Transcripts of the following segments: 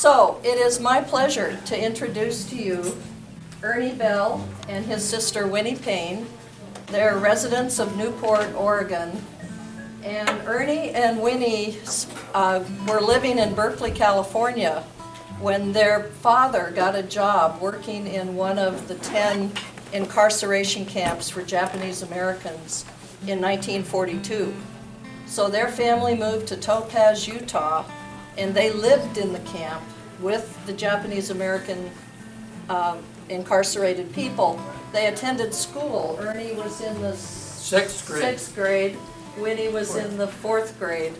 So, it is my pleasure to introduce to you Ernie Bell and his sister Winnie Payne. They're residents of Newport, Oregon. And Ernie and Winnie were living in Berkeley, California when their father got a job working in one of the 10 incarceration camps for Japanese Americans in 1942. So their family moved to Topaz, Utah, and they lived in the camp with the Japanese American incarcerated people. They attended school. Ernie was in the sixth grade. Winnie was in the 4th grade.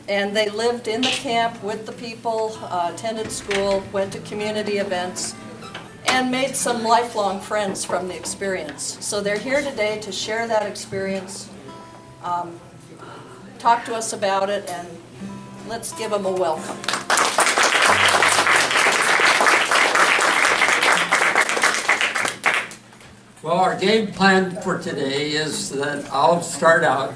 And they lived in the camp with the people, attended school, went to community events, and made some lifelong friends from the experience. So they're here today to share that experience, talk to us about it, and let's give them a welcome. Well, our game plan for today is that I'll start out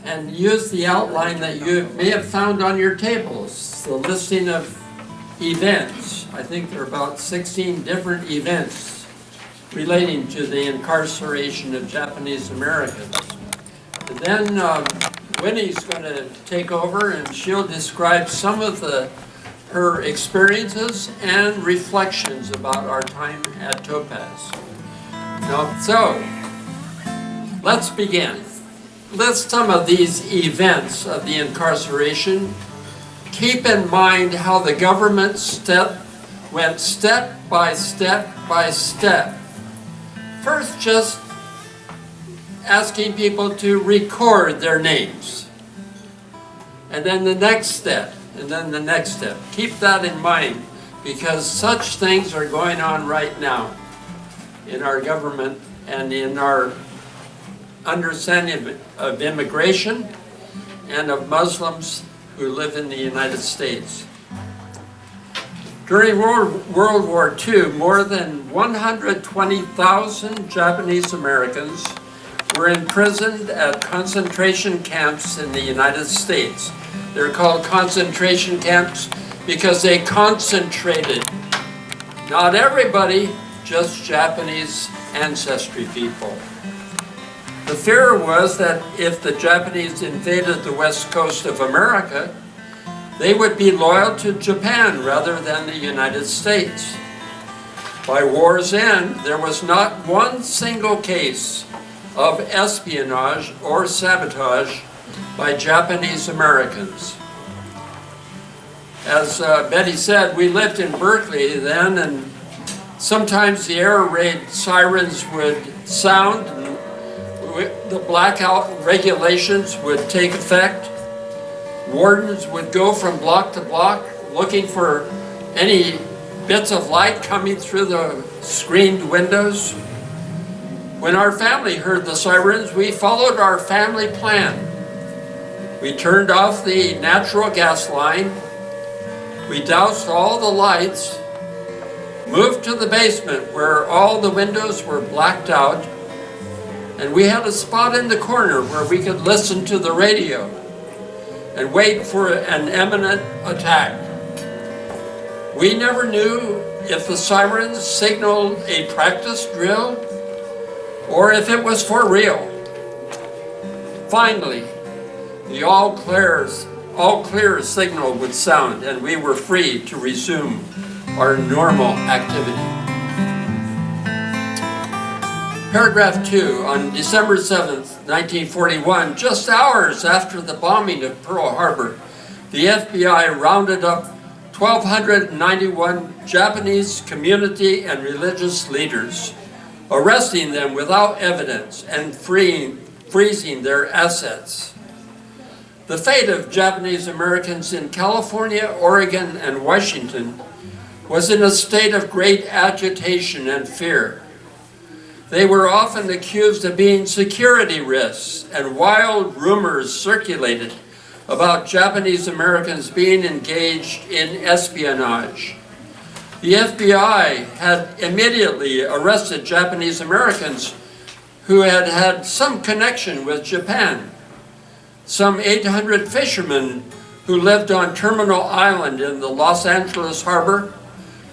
and use the outline that you may have found on your tables, the listing of events. I think there are about 16 different events relating to the incarceration of Japanese Americans. And then Winnie's going to take over and she'll describe some of her experiences and reflections about our time at Topaz. So, let's begin. List some of these events of the incarceration. Keep in mind how the government went step by step by step. First, just asking people to record their names. And then the next step, and then the next step. Keep that in mind because such things are going on right now in our government and in our understanding of immigration and of Muslims who live in the United States. During World War II, more than 120,000 Japanese Americans were imprisoned at concentration camps in the United States. They're called concentration camps because they concentrated, not everybody, just Japanese ancestry people. The fear was that if the Japanese invaded the west coast of America, they would be loyal to Japan rather than the United States. By war's end, there was not one single case of espionage or sabotage by Japanese Americans. As Betty said, we lived in Berkeley then, and sometimes the air raid sirens would sound, and the blackout regulations would take effect. Wardens would go from block to block looking for any bits of light coming through the screened windows. When our family heard the sirens, we followed our family plan. We turned off the natural gas line. We doused all the lights, moved to the basement where all the windows were blacked out, and we had a spot in the corner where we could listen to the radio and wait for an imminent attack. We never knew if the sirens signaled a practice drill or if it was for real. Finally, the all clear signal would sound and we were free to resume our normal activity. Paragraph 2, on December 7th, 1941, just hours after the bombing of Pearl Harbor, the FBI rounded up 1,291 Japanese community and religious leaders, arresting them without evidence and freezing their assets. The fate of Japanese Americans in California, Oregon, and Washington was in a state of great agitation and fear. They were often accused of being security risks, and wild rumors circulated about Japanese Americans being engaged in espionage. The FBI had immediately arrested Japanese Americans who had had some connection with Japan. Some 800 fishermen who lived on Terminal Island in the Los Angeles harbor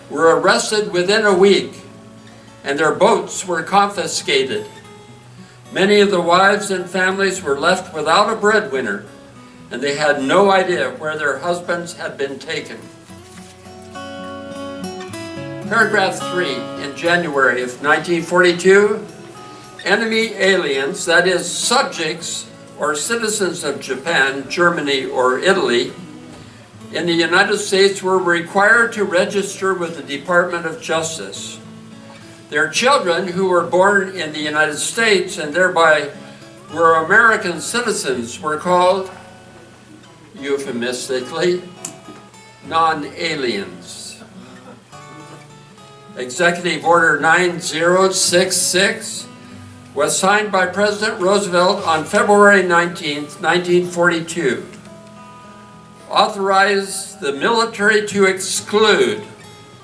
were arrested within a week, and their boats were confiscated. Many of the wives and families were left without a breadwinner, and they had no idea where their husbands had been taken. Paragraph 3, in January of 1942, enemy aliens, that is, subjects or citizens of Japan, Germany, or Italy, in the United States were required to register with the Department of Justice. Their children who were born in the United States and thereby were American citizens were called, euphemistically, non-aliens. Executive Order 9066 was signed by President Roosevelt on February 19, 1942. Authorized the military to exclude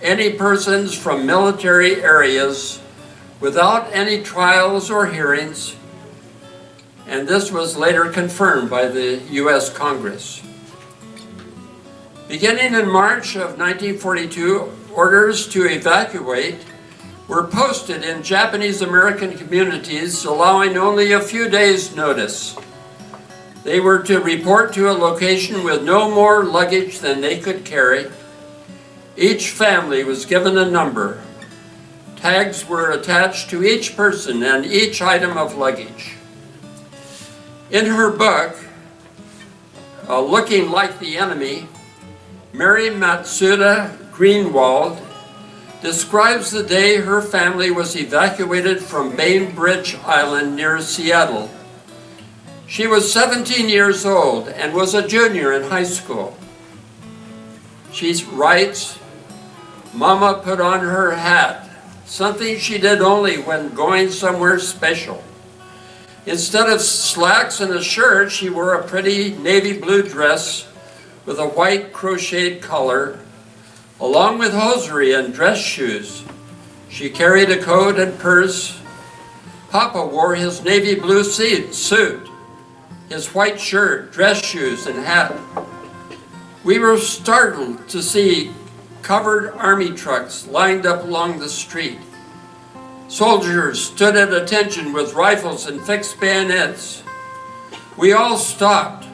any persons from military areas without any trials or hearings, and this was later confirmed by the U.S. Congress. Beginning in March of 1942, orders to evacuate were posted in Japanese American communities, allowing only a few days' notice. They were to report to a location with no more luggage than they could carry. Each family was given a number. Tags were attached to each person and each item of luggage. In her book, Looking Like the Enemy, Mary Matsuda Greenwald describes the day her family was evacuated from Bainbridge Island near Seattle. She was 17 years old and was a junior in high school. She writes, "Mama put on her hat, something she did only when going somewhere special. Instead of slacks and a shirt, she wore a pretty navy blue dress with a white crocheted collar, along with hosiery and dress shoes. She carried a coat and purse. Papa wore his navy blue suit, his white shirt, dress shoes, and hat. We were startled to see covered army trucks lined up along the street. Soldiers stood at attention with rifles and fixed bayonets. We all stopped.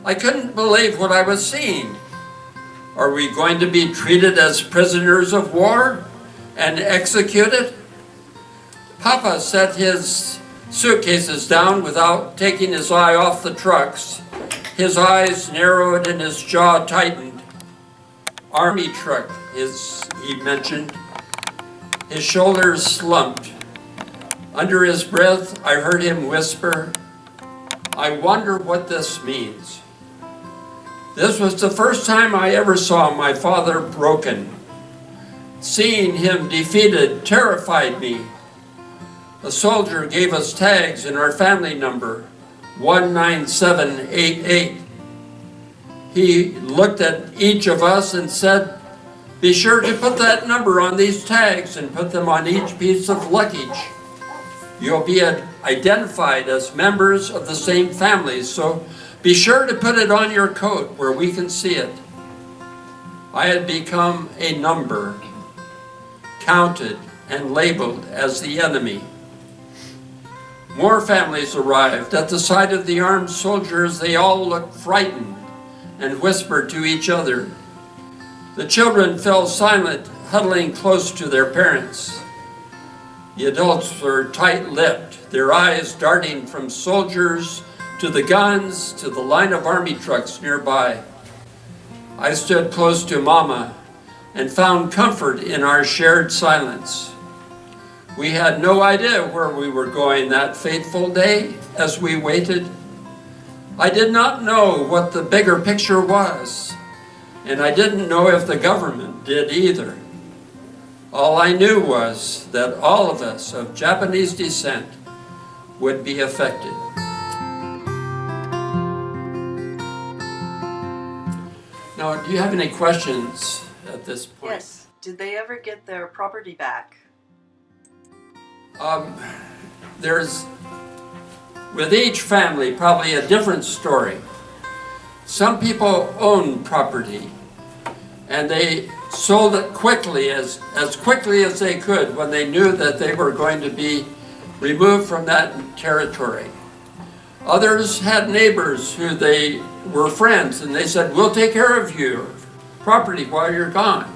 I couldn't believe what I was seeing. Are we going to be treated as prisoners of war and executed?" Papa set his suitcases down without taking his eye off the trucks. His eyes narrowed and his jaw tightened. "Army truck," he mentioned. His shoulders slumped. Under his breath, I heard him whisper, "I wonder what this means." This was the first time I ever saw my father broken. Seeing him defeated terrified me. A soldier gave us tags and our family number, 19788. He looked at each of us and said, "Be sure to put that number on these tags and put them on each piece of luggage. You'll be identified as members of the same family, so be sure to put it on your coat where we can see it." I had become a number, counted and labeled as the enemy. More families arrived. At the sight of the armed soldiers, they all looked frightened and whispered to each other. The children fell silent, huddling close to their parents. The adults were tight-lipped, their eyes darting from soldiers to the guns to the line of army trucks nearby. I stood close to Mama and found comfort in our shared silence. We had no idea where we were going that fateful day as we waited. I did not know what the bigger picture was, and I didn't know if the government did either. All I knew was that all of us of Japanese descent would be affected. Now, do you have any questions at this point? Yes. Did they ever get their property back? There's, with each family, probably a different story. Some people own property, and they sold it quickly, as quickly as they could, when they knew that they were going to be removed from that territory. Others had neighbors who they were friends, and they said, we'll take care of your property while you're gone.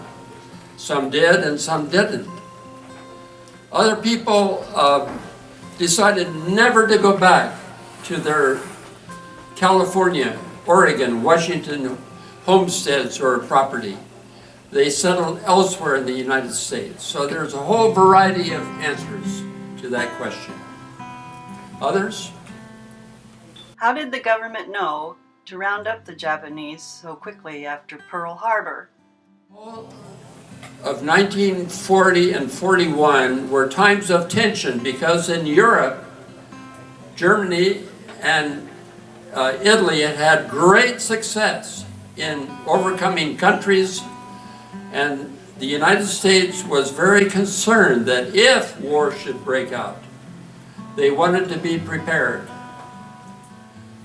Some did and some didn't. Other people decided never to go back to their California, Oregon, Washington homesteads or property. They settled elsewhere in the United States. So there's a whole variety of answers to that question. Others? How did the government know to round up the Japanese so quickly after Pearl Harbor? All of 1940 and 41 were times of tension, because in Europe, Germany and Italy had had great success in overcoming countries, and the United States was very concerned that if war should break out, they wanted to be prepared.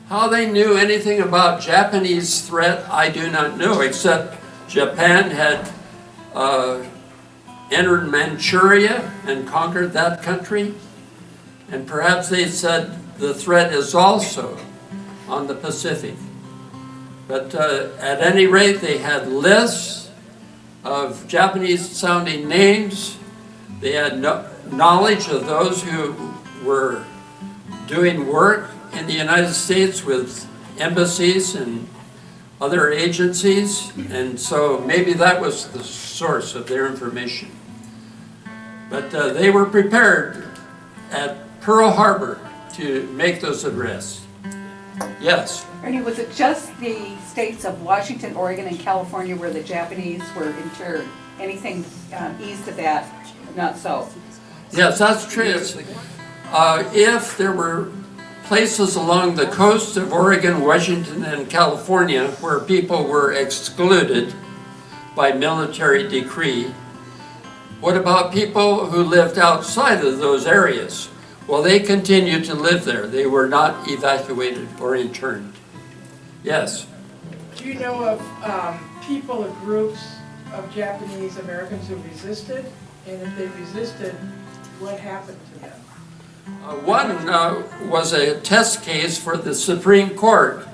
How they knew anything about Japanese threat, I do not know, except Japan had entered Manchuria and conquered that country, and perhaps they said the threat is also on the Pacific. But at any rate, they had lists of Japanese-sounding names. They had knowledge of those who were doing work in the United States with embassies and other agencies, and so maybe that was the source of their information. But they were prepared at Pearl Harbor to make those arrests. Yes? Ernie, was it just the states of Washington, Oregon, and California where the Japanese were interred? Anything east of that, not so? Yes, that's true. If there were places along the coast of Oregon, Washington, and California where people were excluded by military decree, what about people who lived outside of those areas? Well, they continued to live there. They were not evacuated or interned. Yes? Do you know of people or groups of Japanese Americans who resisted? And if they resisted, what happened to them? One was a test case for the Supreme Court.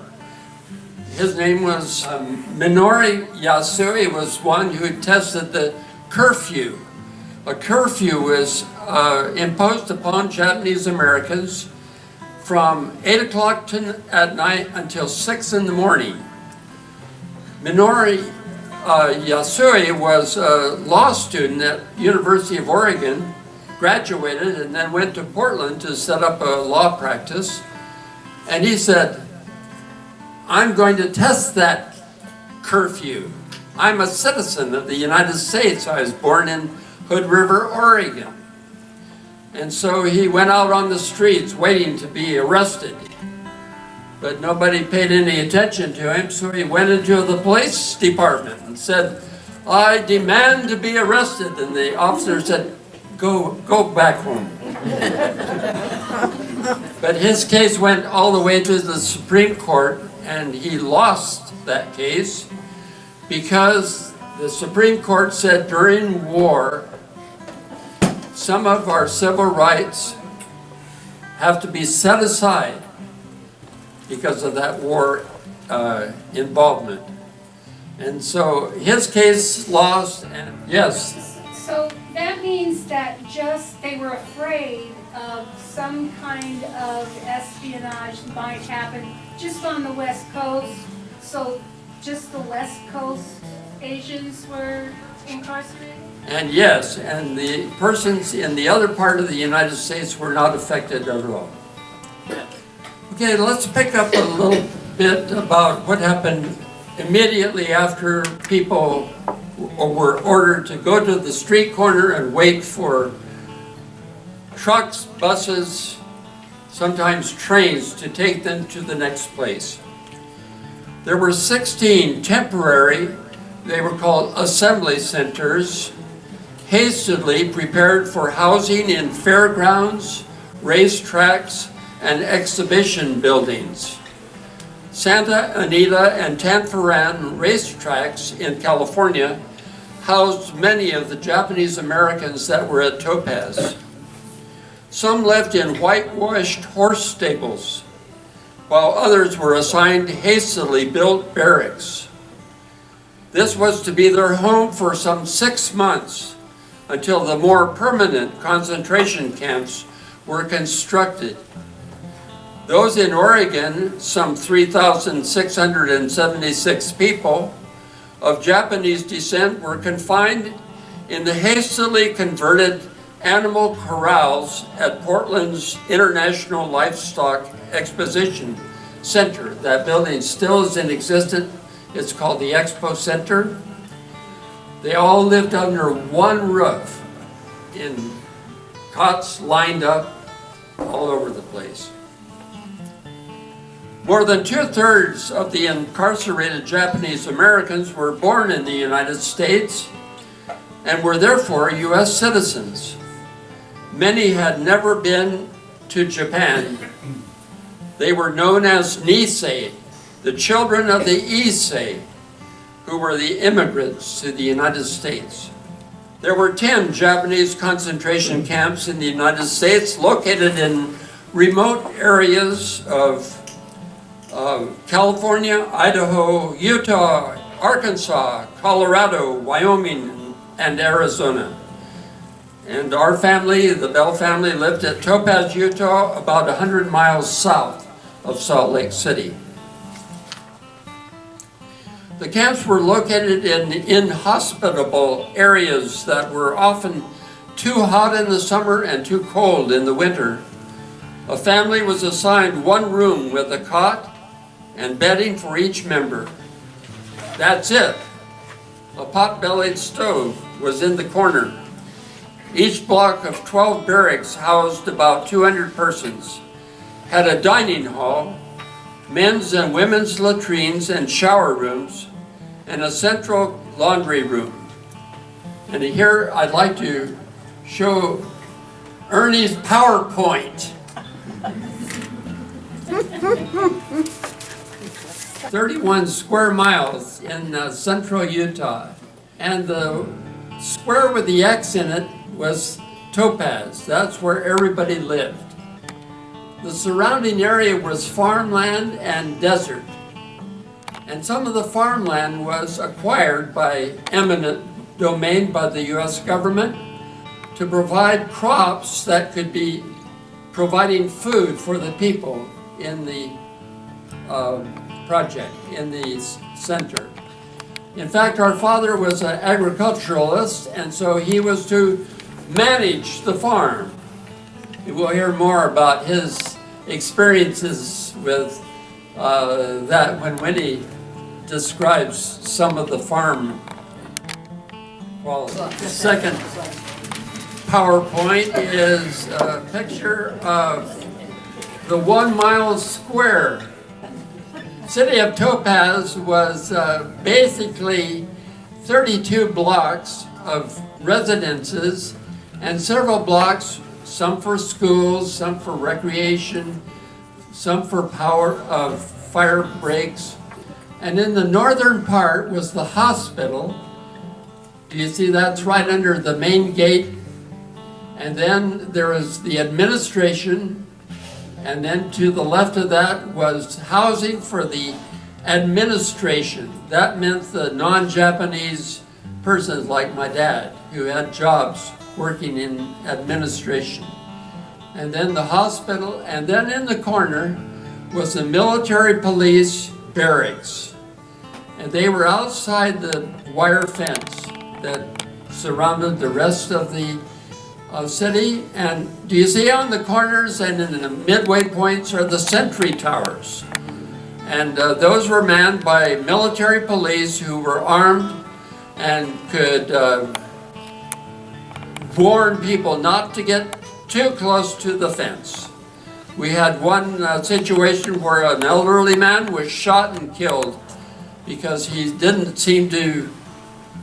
His name was Minoru Yasui, was one who tested the curfew. A curfew was imposed upon Japanese Americans from 8 o'clock at night until 6 in the morning. Minoru Yasui was a law student at University of Oregon, graduated, and then went to Portland to set up a law practice. And he said, I'm going to test that curfew. I'm a citizen of the United States. I was born in Hood River, Oregon. And so he went out on the streets waiting to be arrested. But nobody paid any attention to him, so he went into the police department and said, I demand to be arrested. And the officer said, go back home. But his case went all the way to the Supreme Court, and he lost that case because the Supreme Court said during war, some of our civil rights have to be set aside because of that war involvement. And so his case lost, and yes. So that means that just they were afraid of some kind of espionage might happen just on the West Coast. So just the West Coast Asians were incarcerated? And yes, and the persons in the other part of the United States were not affected at all. Okay, let's pick up a little bit about what happened immediately after people were ordered to go to the street corner and wait for trucks, buses, sometimes trains to take them to the next place. There were 16 temporary, they were called assembly centers, hastily prepared for housing in fairgrounds, racetracks, and exhibition buildings. Santa Anita and Tanforan racetracks in California housed many of the Japanese Americans that were at Topaz. Some lived in whitewashed horse stables, while others were assigned hastily built barracks. This was to be their home for some 6 months until the more permanent concentration camps were constructed. Those in Oregon, some 3,676 people of Japanese descent, were confined in the hastily converted animal corrals at Portland's International Livestock Exposition Center. That building still is in existence. It's called the Expo Center. They all lived under one roof in cots lined up all over the place. More than 2/3 of the incarcerated Japanese Americans were born in the United States and were therefore U.S. citizens. Many had never been to Japan. They were known as Nisei, the children of the Issei, who were the immigrants to the United States. There were 10 Japanese concentration camps in the United States located in remote areas of California, Idaho, Utah, Arkansas, Colorado, Wyoming, and Arizona. And our family, the Bell family, lived at Topaz, Utah, about 100 miles south of Salt Lake City. The camps were located in inhospitable areas that were often too hot in the summer and too cold in the winter. A family was assigned one room with a cot and bedding for each member. That's it. A pot-bellied stove was in the corner. Each block of 12 barracks housed about 200 persons, had a dining hall, men's and women's latrines and shower rooms, and a central laundry room. And here I'd like to show Ernie's PowerPoint. 31 square miles in central Utah. And the square with the X in it was Topaz. That's where everybody lived. The surrounding area was farmland and desert. And some of the farmland was acquired by eminent domain by the U.S. government to provide crops that could be providing food for the people in the project, in the center. In fact, our father was an agriculturalist, and so he was to manage the farm. We'll hear more about his experiences with that when Winnie describes some of the farm quality. The second PowerPoint is a picture of the 1 mile square. City of Topaz was basically 32 blocks of residences and several blocks, some for schools, some for recreation, some for fire breaks. And in the northern part was the hospital. Do you see that's right under the main gate? And then there is the administration, and then to the left of that was housing for the administration. That meant the non-Japanese persons like my dad who had jobs working in administration. And then the hospital, and then in the corner was the military police barracks. And they were outside the wire fence that surrounded the rest of the city. And do you see on the corners and in the midway points are the sentry towers? And those were manned by military police who were armed and could warn people not to get too close to the fence. We had one situation where an elderly man was shot and killed because he didn't seem to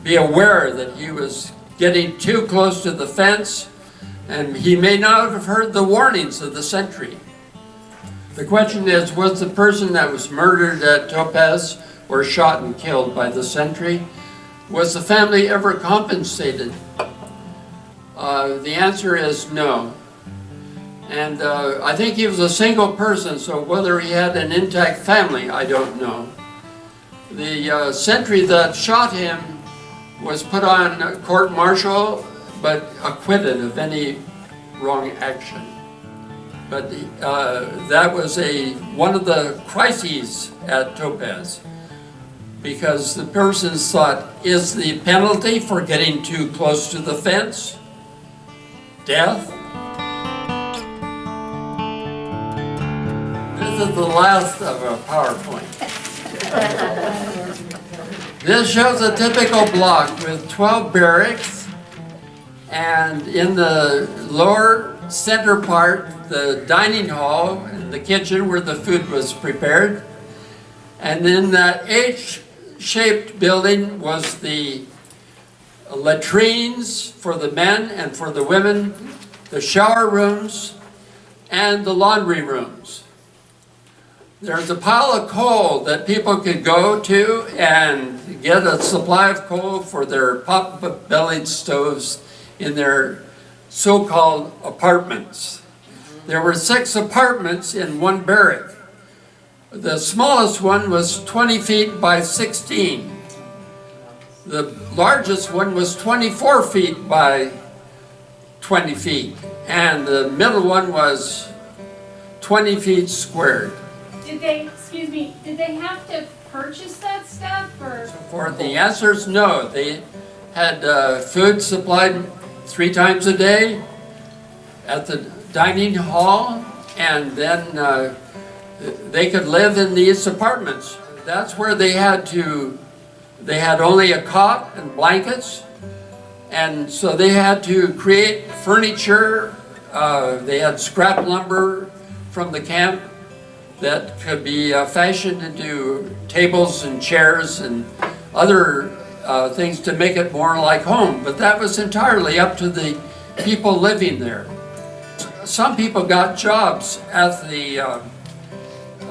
be aware that he was getting too close to the fence, and he may not have heard the warnings of the sentry. The question is, was the person that was murdered at Topaz or shot and killed by the sentry, was the family ever compensated? The answer is no. And I think he was a single person, so whether he had an intact family, I don't know. The sentry that shot him was put on court-martial, but acquitted of any wrong action. But that was one of the crises at Topaz, because the persons thought, is the penalty for getting too close to the fence death? This is the last of a PowerPoint. This shows a typical block with 12 barracks, and in the lower center part, the dining hall and the kitchen where the food was prepared. And in that H-shaped building was the latrines for the men and for the women, the shower rooms, and the laundry rooms. There's a pile of coal that people could go to and get a supply of coal for their pot-bellied stoves in their so-called apartments. There were 6 apartments in one barrack. The smallest one was 20 feet by 16. The largest one was 24 feet by 20 feet. And the middle one was 20 feet squared. Did they have to purchase that stuff, or? For the answer is no. They had food supplied 3 times a day at the dining hall, and then they could live in these apartments. That's where they had only a cot and blankets, and so they had to create furniture. They had scrap lumber from the camp that could be fashioned into tables and chairs and other things to make it more like home, but that was entirely up to the people living there. Some people got jobs at the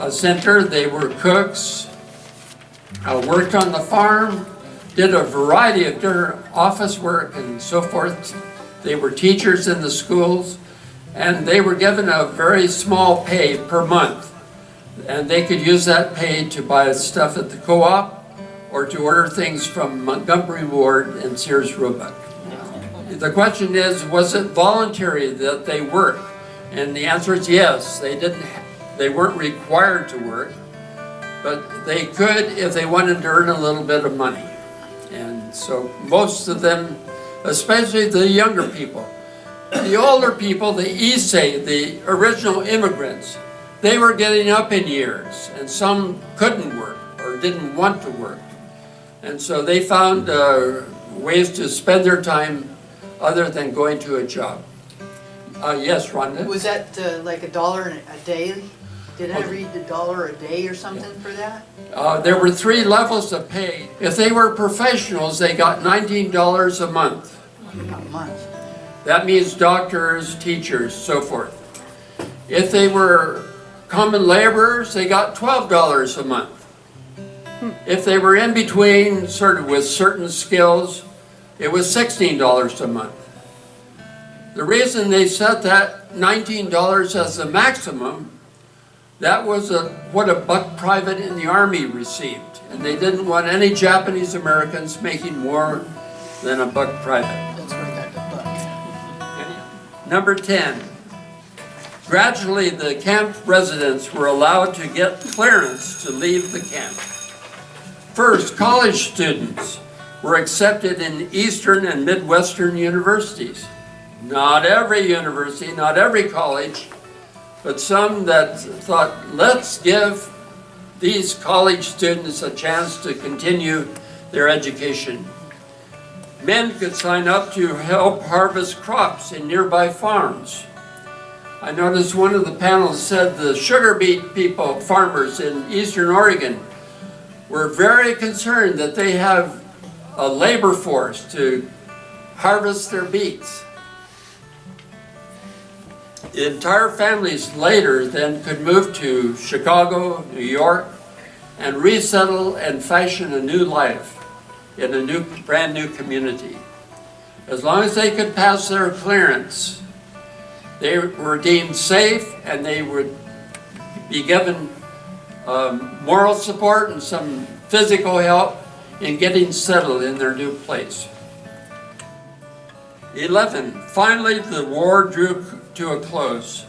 center. They were cooks, worked on the farm, did a variety of different office work and so forth. They were teachers in the schools, and they were given a very small pay per month. And they could use that pay to buy stuff at the co-op or to order things from Montgomery Ward and Sears Roebuck. The question is, was it voluntary that they worked? And the answer is yes. They weren't required to work, but they could if they wanted to earn a little bit of money. And so most of them, especially the younger people, the older people, the Issei, the original immigrants, they were getting up in years, and some couldn't work or didn't want to work. And so they found ways to spend their time other than going to a job. Yes, Rhonda? Was that like $1 a day? Did I read $1 a day or something for that? There were 3 levels of pay. If they were professionals, they got $19 a month. A month. That means doctors, teachers, so forth. If they were common laborers, they got $12 a month. If they were in between, sort of with certain skills, it was $16 a month. The reason they set that $19 as the maximum, that was what a buck private in the Army received. And they didn't want any Japanese Americans making more than a buck private. That's where I got the buck. Number 10. Gradually, the camp residents were allowed to get clearance to leave the camp. First, college students were accepted in Eastern and Midwestern universities. Not every university, not every college, but some that thought, let's give these college students a chance to continue their education. Men could sign up to help harvest crops in nearby farms. I noticed one of the panels said the sugar beet people, farmers in Eastern Oregon, were very concerned that they have a labor force to harvest their beets. The entire families later then could move to Chicago, New York, and resettle and fashion a new life in a brand new community. As long as they could pass their clearance, they were deemed safe, and they would be given moral support and some physical help in getting settled in their new place. 11. Finally, the war drew to a close.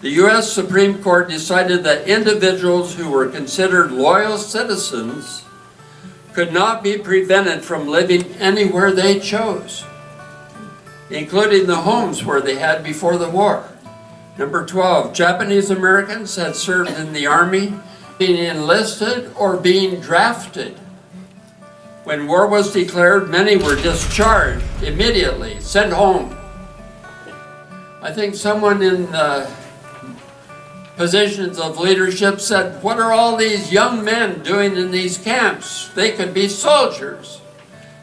The U.S. Supreme Court decided that individuals who were considered loyal citizens could not be prevented from living anywhere they chose, including the homes where they had before the war. Number 12, Japanese Americans had served in the Army, being enlisted or being drafted. When war was declared, many were discharged immediately, sent home. I think someone in positions of leadership said, "What are all these young men doing in these camps? They could be soldiers."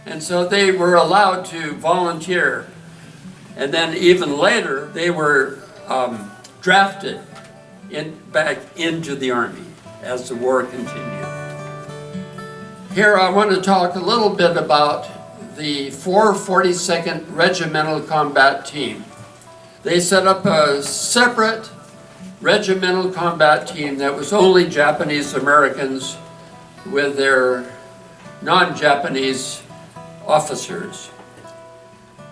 And so they were allowed to volunteer. And then even later, they were drafted back into the Army as the war continued. Here I want to talk a little bit about the 442nd Regimental Combat Team. They set up a separate regimental combat team that was only Japanese Americans with their non-Japanese officers.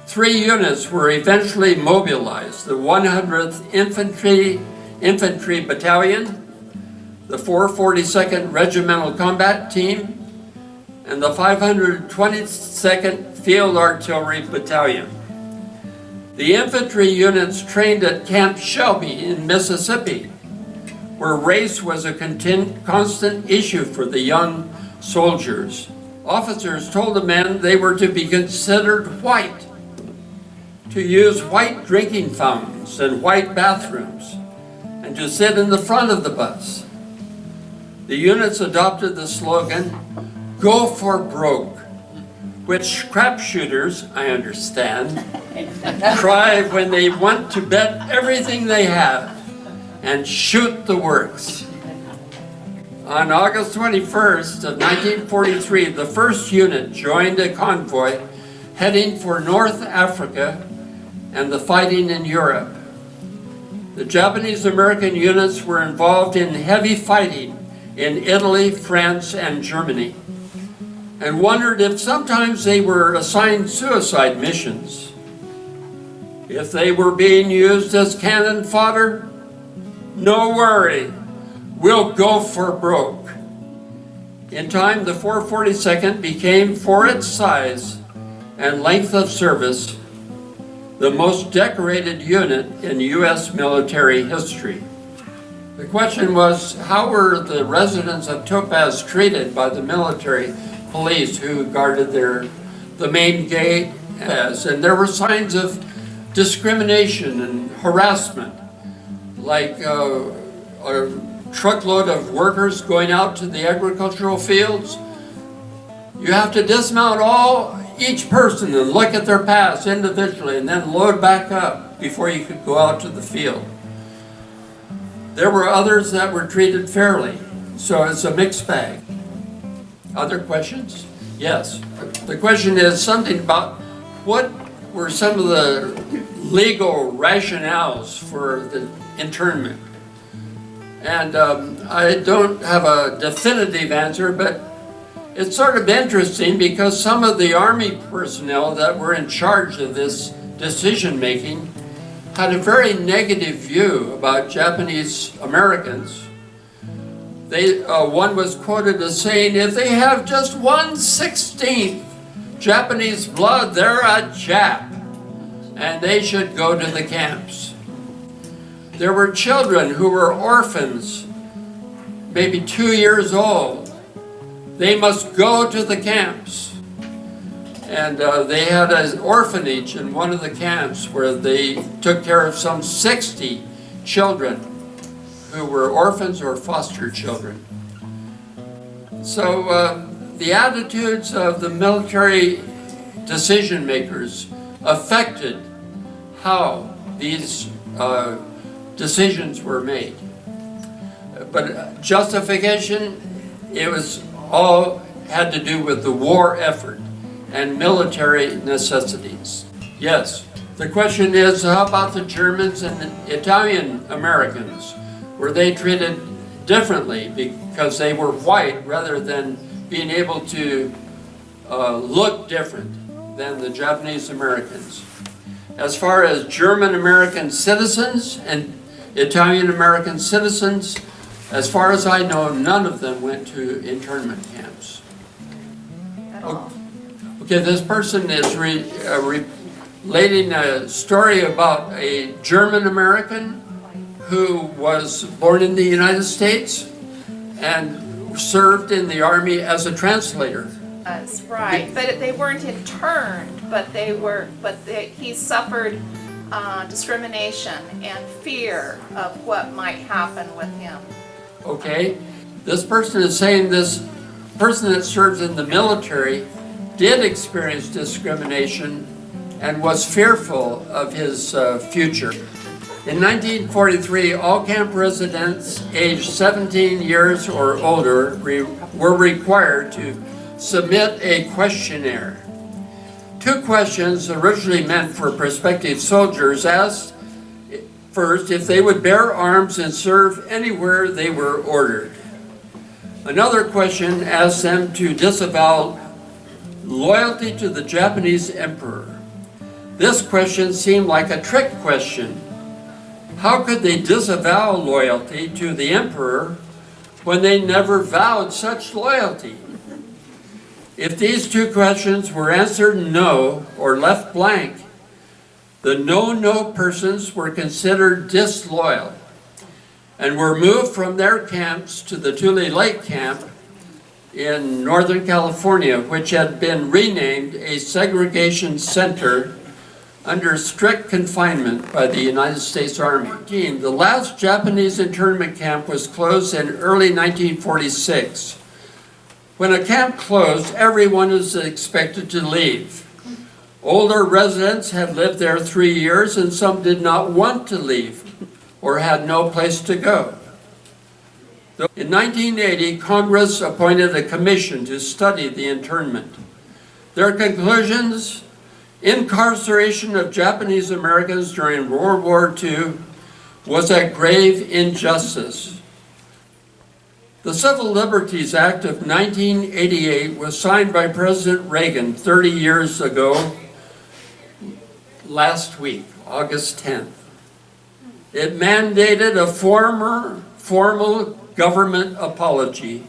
3 units were eventually mobilized: the 100th Infantry Battalion, the 442nd Regimental Combat Team, and the 522nd Field Artillery Battalion. The infantry units trained at Camp Shelby in Mississippi, where race was a constant issue for the young soldiers. Officers told the men they were to be considered white, to use white drinking fountains and white bathrooms, and to sit in the front of the bus. The units adopted the slogan, "Go for broke," which crapshooters, I understand, cry when they want to bet everything they have and shoot the works. On August 21st of 1943, the 1st unit joined a convoy heading for North Africa and the fighting in Europe. The Japanese American units were involved in heavy fighting in Italy, France, and Germany, and wondered if sometimes they were assigned suicide missions. If they were being used as cannon fodder, no worry, we'll go for broke. In time, the 442nd became, for its size and length of service, the most decorated unit in U.S. military history. The question was, how were the residents of Topaz treated by the military police who guarded the main gate? And there were signs of discrimination and harassment, like a truckload of workers going out to the agricultural fields. You have to dismount each person and look at their pass individually and then load back up before you could go out to the field. There were others that were treated fairly, so it's a mixed bag. Other questions? Yes. The question is something about what were some of the legal rationales for the internment. And I don't have a definitive answer, but it's sort of interesting because some of the Army personnel that were in charge of this decision-making had a very negative view about Japanese Americans. One was quoted as saying, if they have just 1/16 Japanese blood, they're a Jap, and they should go to the camps. There were children who were orphans, maybe 2 years old. They must go to the camps. And they had an orphanage in one of the camps where they took care of some 60 children who were orphans or foster children. So the attitudes of the military decision makers affected how these decisions were made. But justification, it was all had to do with the war effort and military necessities. Yes. The question is, how about the Germans and the Italian Americans? Were they treated differently because they were white rather than being able to look different than the Japanese Americans? As far as German American citizens and Italian American citizens, as far as I know, none of them went to internment camps. Okay, this person is relating a story about a German American who was born in the United States and served in the Army as a translator. That's right, but they weren't interned, he suffered discrimination and fear of what might happen with him. Okay, this person is saying this person that serves in the military did experience discrimination and was fearful of his future. In 1943, all camp residents aged 17 years or older were required to submit a questionnaire. 2 questions originally meant for prospective soldiers asked first if they would bear arms and serve anywhere they were ordered. Another question asked them to disavow loyalty to the Japanese emperor. This question seemed like a trick question. How could they disavow loyalty to the emperor when they never vowed such loyalty? If these 2 questions were answered no or left blank, the no persons were considered disloyal and were moved from their camps to the Tule Lake camp in Northern California, which had been renamed a segregation center under strict confinement by the United States Army. The last Japanese internment camp was closed in early 1946. When a camp closed, everyone was expected to leave. Older residents had lived there 3 years and some did not want to leave or had no place to go. In 1980, Congress appointed a commission to study the internment. Their conclusions: incarceration of Japanese Americans during World War II was a grave injustice. The Civil Liberties Act of 1988 was signed by President Reagan 30 years ago last week, August 10th. It mandated a formal government apology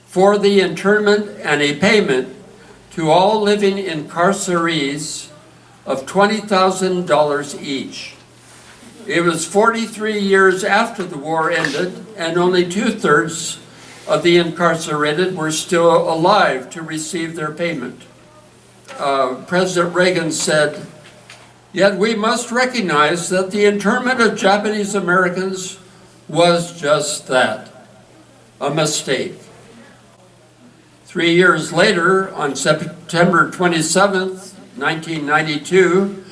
for the internment and a payment to all living incarcerees of $20,000 each. It was 43 years after the war ended, and only 2/3 of the incarcerated were still alive to receive their payment. President Reagan said, "Yet we must recognize that the internment of Japanese Americans was just that, a mistake." 3 years later, on September 27th, 1992,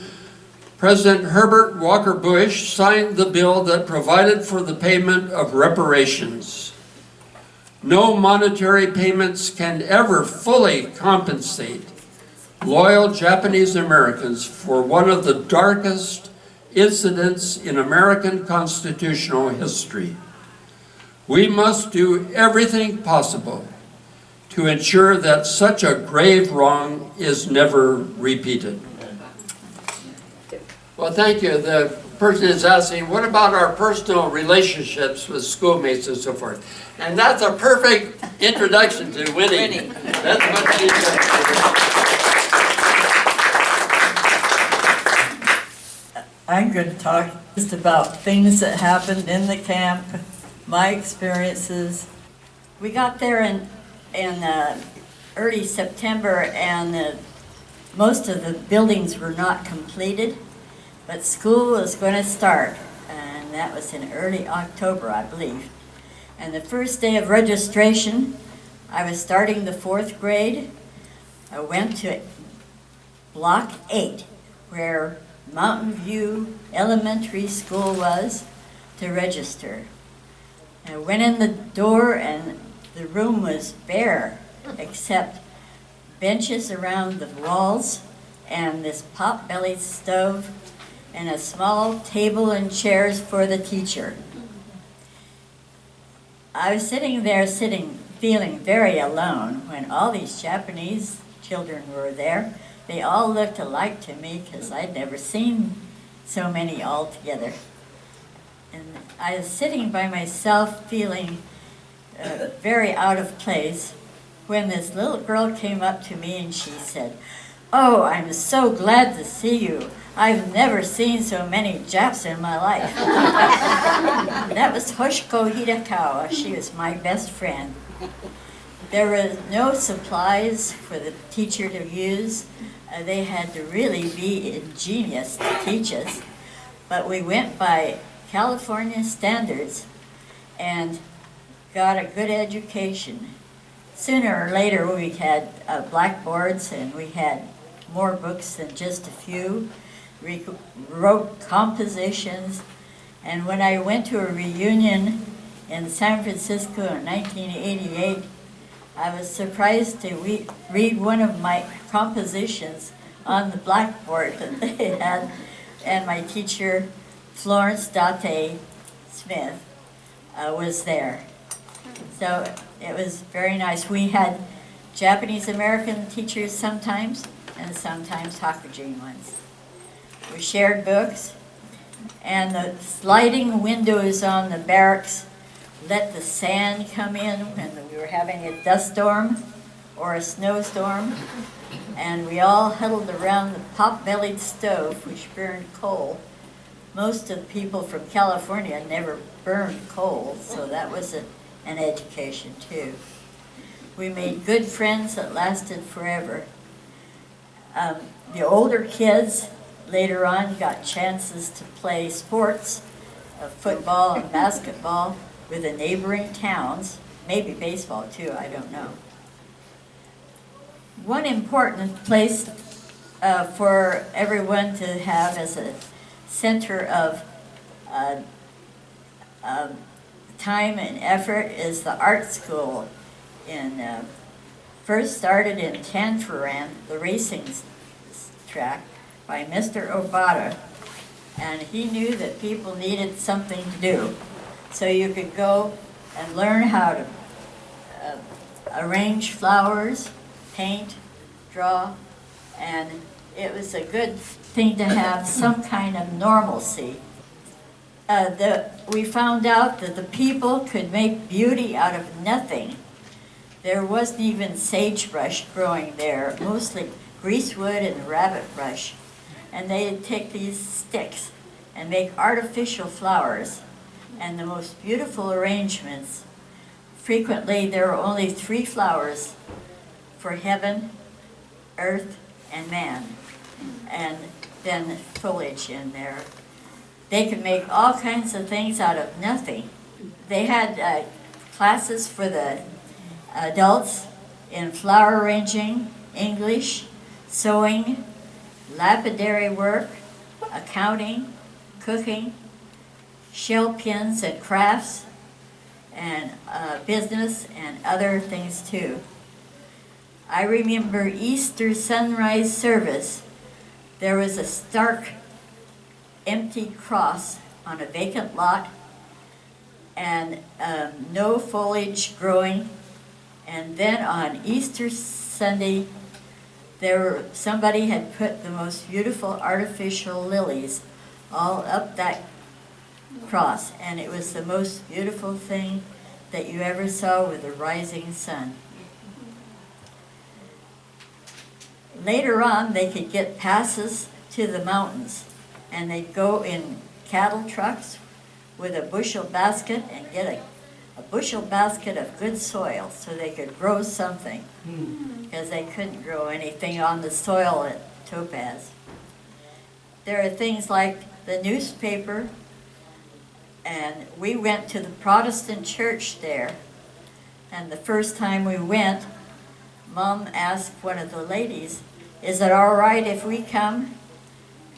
President Herbert Walker Bush signed the bill that provided for the payment of reparations. No monetary payments can ever fully compensate loyal Japanese Americans for one of the darkest incidents in American constitutional history. We must do everything possible to ensure that such a grave wrong is never repeated. Well, thank you. The person is asking, what about our personal relationships with schoolmates and so forth? And that's a perfect introduction to Winnie. That's what she does. I'm going to talk just about things that happened in the camp, my experiences. We got there in early September, and most of the buildings were not completed, but school was going to start, and that was in early October, I believe. And the first day of registration, I was starting the 4th grade. I went to Block 8, where Mountain View Elementary School was to register. I went in the door and the room was bare, except benches around the walls and this pot-bellied stove and a small table and chairs for the teacher. I was sitting there, feeling very alone when all these Japanese children were there. They all looked alike to me because I'd never seen so many all together. And I was sitting by myself feeling very out of place when this little girl came up to me and she said, "Oh, I'm so glad to see you. I've never seen so many Japs in my life." That was Hoshiko Hidakawa. She was my best friend. There were no supplies for the teacher to use. They had to really be ingenious to teach us. But we went by California standards and got a good education. Sooner or later we had blackboards and we had more books than just a few. We wrote compositions, and when I went to a reunion in San Francisco in 1988, I was surprised to read one of my compositions on the blackboard that they had, and my teacher, Florence Date Smith, was there. So it was very nice. We had Japanese American teachers sometimes, and sometimes Hokkien ones. We shared books, and the sliding windows on the barracks let the sand come in when we were having a dust storm or a snowstorm, and we all huddled around the pot-bellied stove, which burned coal. Most of the people from California never burned coal, so that was an education too. We made good friends that lasted forever. The older kids later on got chances to play sports, football and basketball, with the neighboring towns, maybe baseball too, I don't know. One important place for everyone to have as a center of time and effort is the art school. First started in Tanforan, the racing track, by Mr. Obata, and he knew that people needed something to do. So you could go and learn how to arrange flowers, paint, draw, and it was a good thing to have some kind of normalcy. We found out that the people could make beauty out of nothing. There wasn't even sagebrush growing there, mostly greasewood and rabbit brush. And they'd take these sticks and make artificial flowers and the most beautiful arrangements. Frequently, there were only 3 flowers for heaven, earth, and man, and then foliage in there. They could make all kinds of things out of nothing. They had classes for the adults in flower arranging, English, sewing, lapidary work, accounting, cooking, shell pins and crafts, and business and other things too. I remember Easter sunrise service. There was a stark empty cross on a vacant lot and no foliage growing. And then on Easter Sunday, somebody had put the most beautiful artificial lilies all up that cross, and it was the most beautiful thing that you ever saw with the rising sun. Later on, they could get passes to the mountains, and they'd go in cattle trucks with a bushel basket and get a bushel basket of good soil so they could grow something, because they couldn't grow anything on the soil at Topaz. There are things like the newspaper, and we went to the Protestant church there, and the first time we went, Mom asked one of the ladies, "Is it all right if we come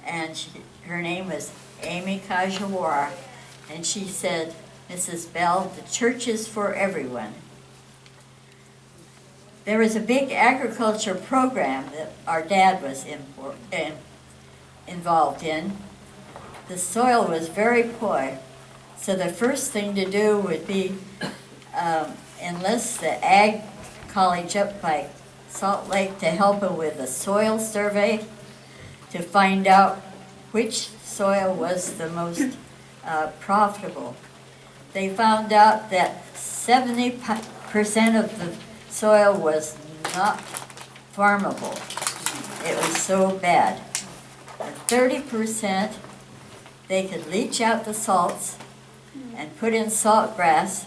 and her name was Amy Kajawara, and she said, "Mrs. Bell, the church is for everyone." There was a big agriculture program that our dad was involved in. The soil was very poor, so the first thing to do would be enlist the ag college up by Salt Lake to help him with a soil survey to find out which soil was the most profitable. They found out that 70% of the soil was not farmable. It was so bad. And 30% they could leach out the salts and put in salt grass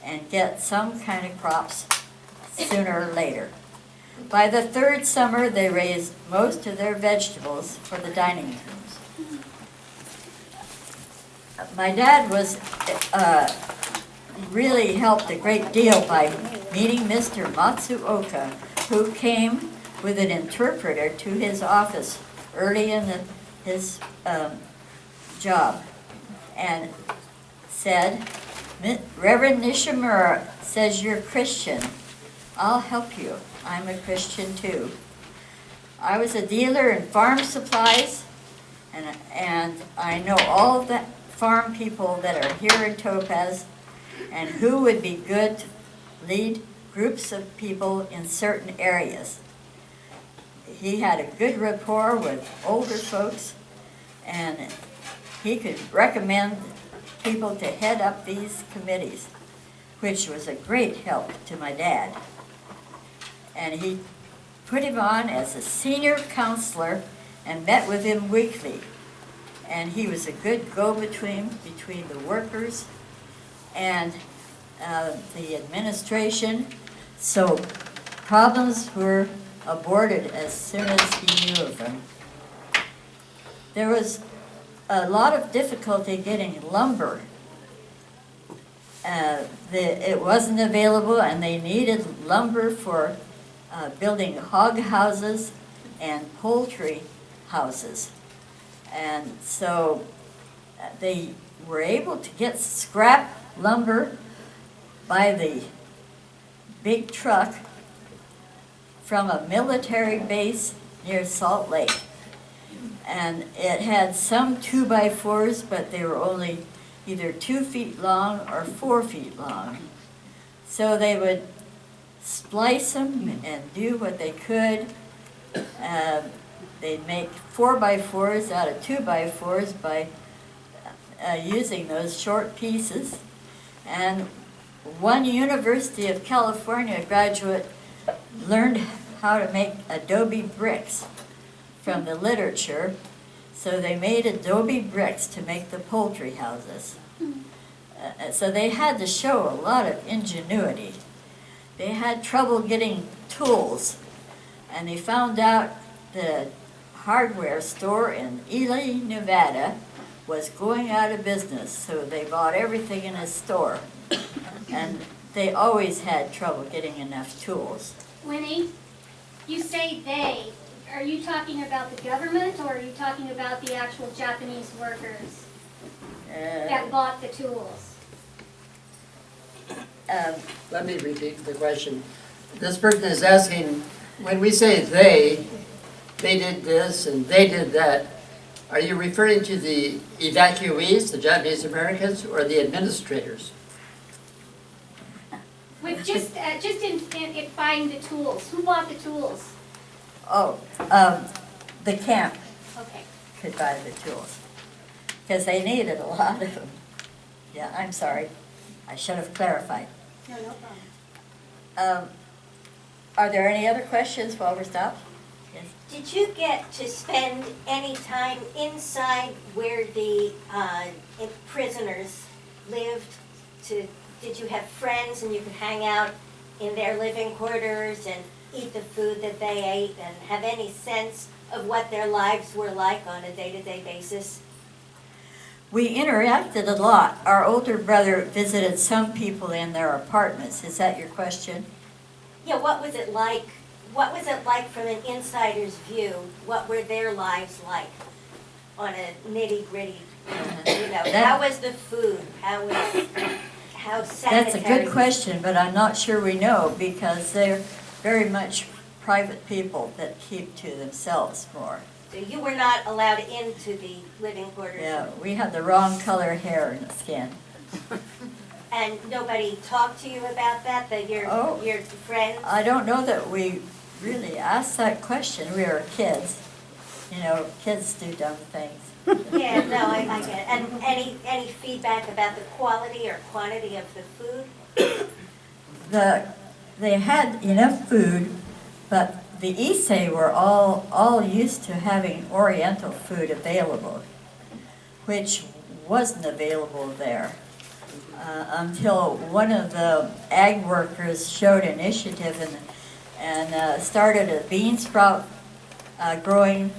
and get some kind of crops sooner or later. By the third summer, they raised most of their vegetables for the dining rooms. My dad was really helped a great deal by meeting Mr. Matsuoka, who came with an interpreter to his office early in his job and said, "Reverend Nishimura says you're Christian. I'll help you. I'm a Christian too." I was a dealer in farm supplies, and I know all the farm people that are here in Topaz and who would be good to lead groups of people in certain areas. He had a good rapport with older folks, and he could recommend people to head up these committees, which was a great help to my dad. And he put him on as a senior counselor and met with him weekly. And he was a good go-between between the workers and the administration, so problems were aborted as soon as he knew of them. There was a lot of difficulty getting lumber. It wasn't available, and they needed lumber for building hog houses and poultry houses. And so they were able to get scrap lumber by the big truck from a military base near Salt Lake. And it had some 2x4s, but they were only either 2 feet long or 4 feet long. So they would splice them and do what they could. They'd make 4x4s out of 2x4s by using those short pieces. And one University of California graduate learned how to make adobe bricks from the literature. So they made adobe bricks to make the poultry houses. So they had to show a lot of ingenuity. They had trouble getting tools, and they found out the hardware store in Ely, Nevada was going out of business, so they bought everything in a store. And they always had trouble getting enough tools. Winnie, you say they. Are you talking about the government, or are you talking about the actual Japanese workers that bought the tools? Let me repeat the question. This person is asking, when we say they did this and they did that, are you referring to the evacuees, the Japanese Americans, or the administrators? With just in buying the tools. Who bought the tools? Oh, the camp Okay. could buy the tools, because they needed a lot of them. Yeah, I'm sorry. I should have clarified. No problem. Are there any other questions while we're stopped? Yes. Did you get to spend any time inside where the prisoners lived? Did you have friends and you could hang out in their living quarters and eat the food that they ate and have any sense of what their lives were like on a day-to-day basis? We interacted a lot. Our older brother visited some people in their apartments. Is that your question? Yeah, what was it like? What was it like from an insider's view? What were their lives like? on a nitty-gritty, you know, That- how was the food? How sanitary? That's a good question, but I'm not sure we know because they're very much private people that keep to themselves more. So you were not allowed into the living quarters? Yeah, we had the wrong color hair in the skin. And nobody talked to you about that, that Oh. your friends? I don't know that we really asked that question. We were kids. You know, kids do dumb things. Yeah, no, I get it. And any feedback about the quality or quantity of the food? They had enough food, but the Issei were all used to having Oriental food available, which wasn't available there until one of the ag workers showed initiative and started a bean sprout growing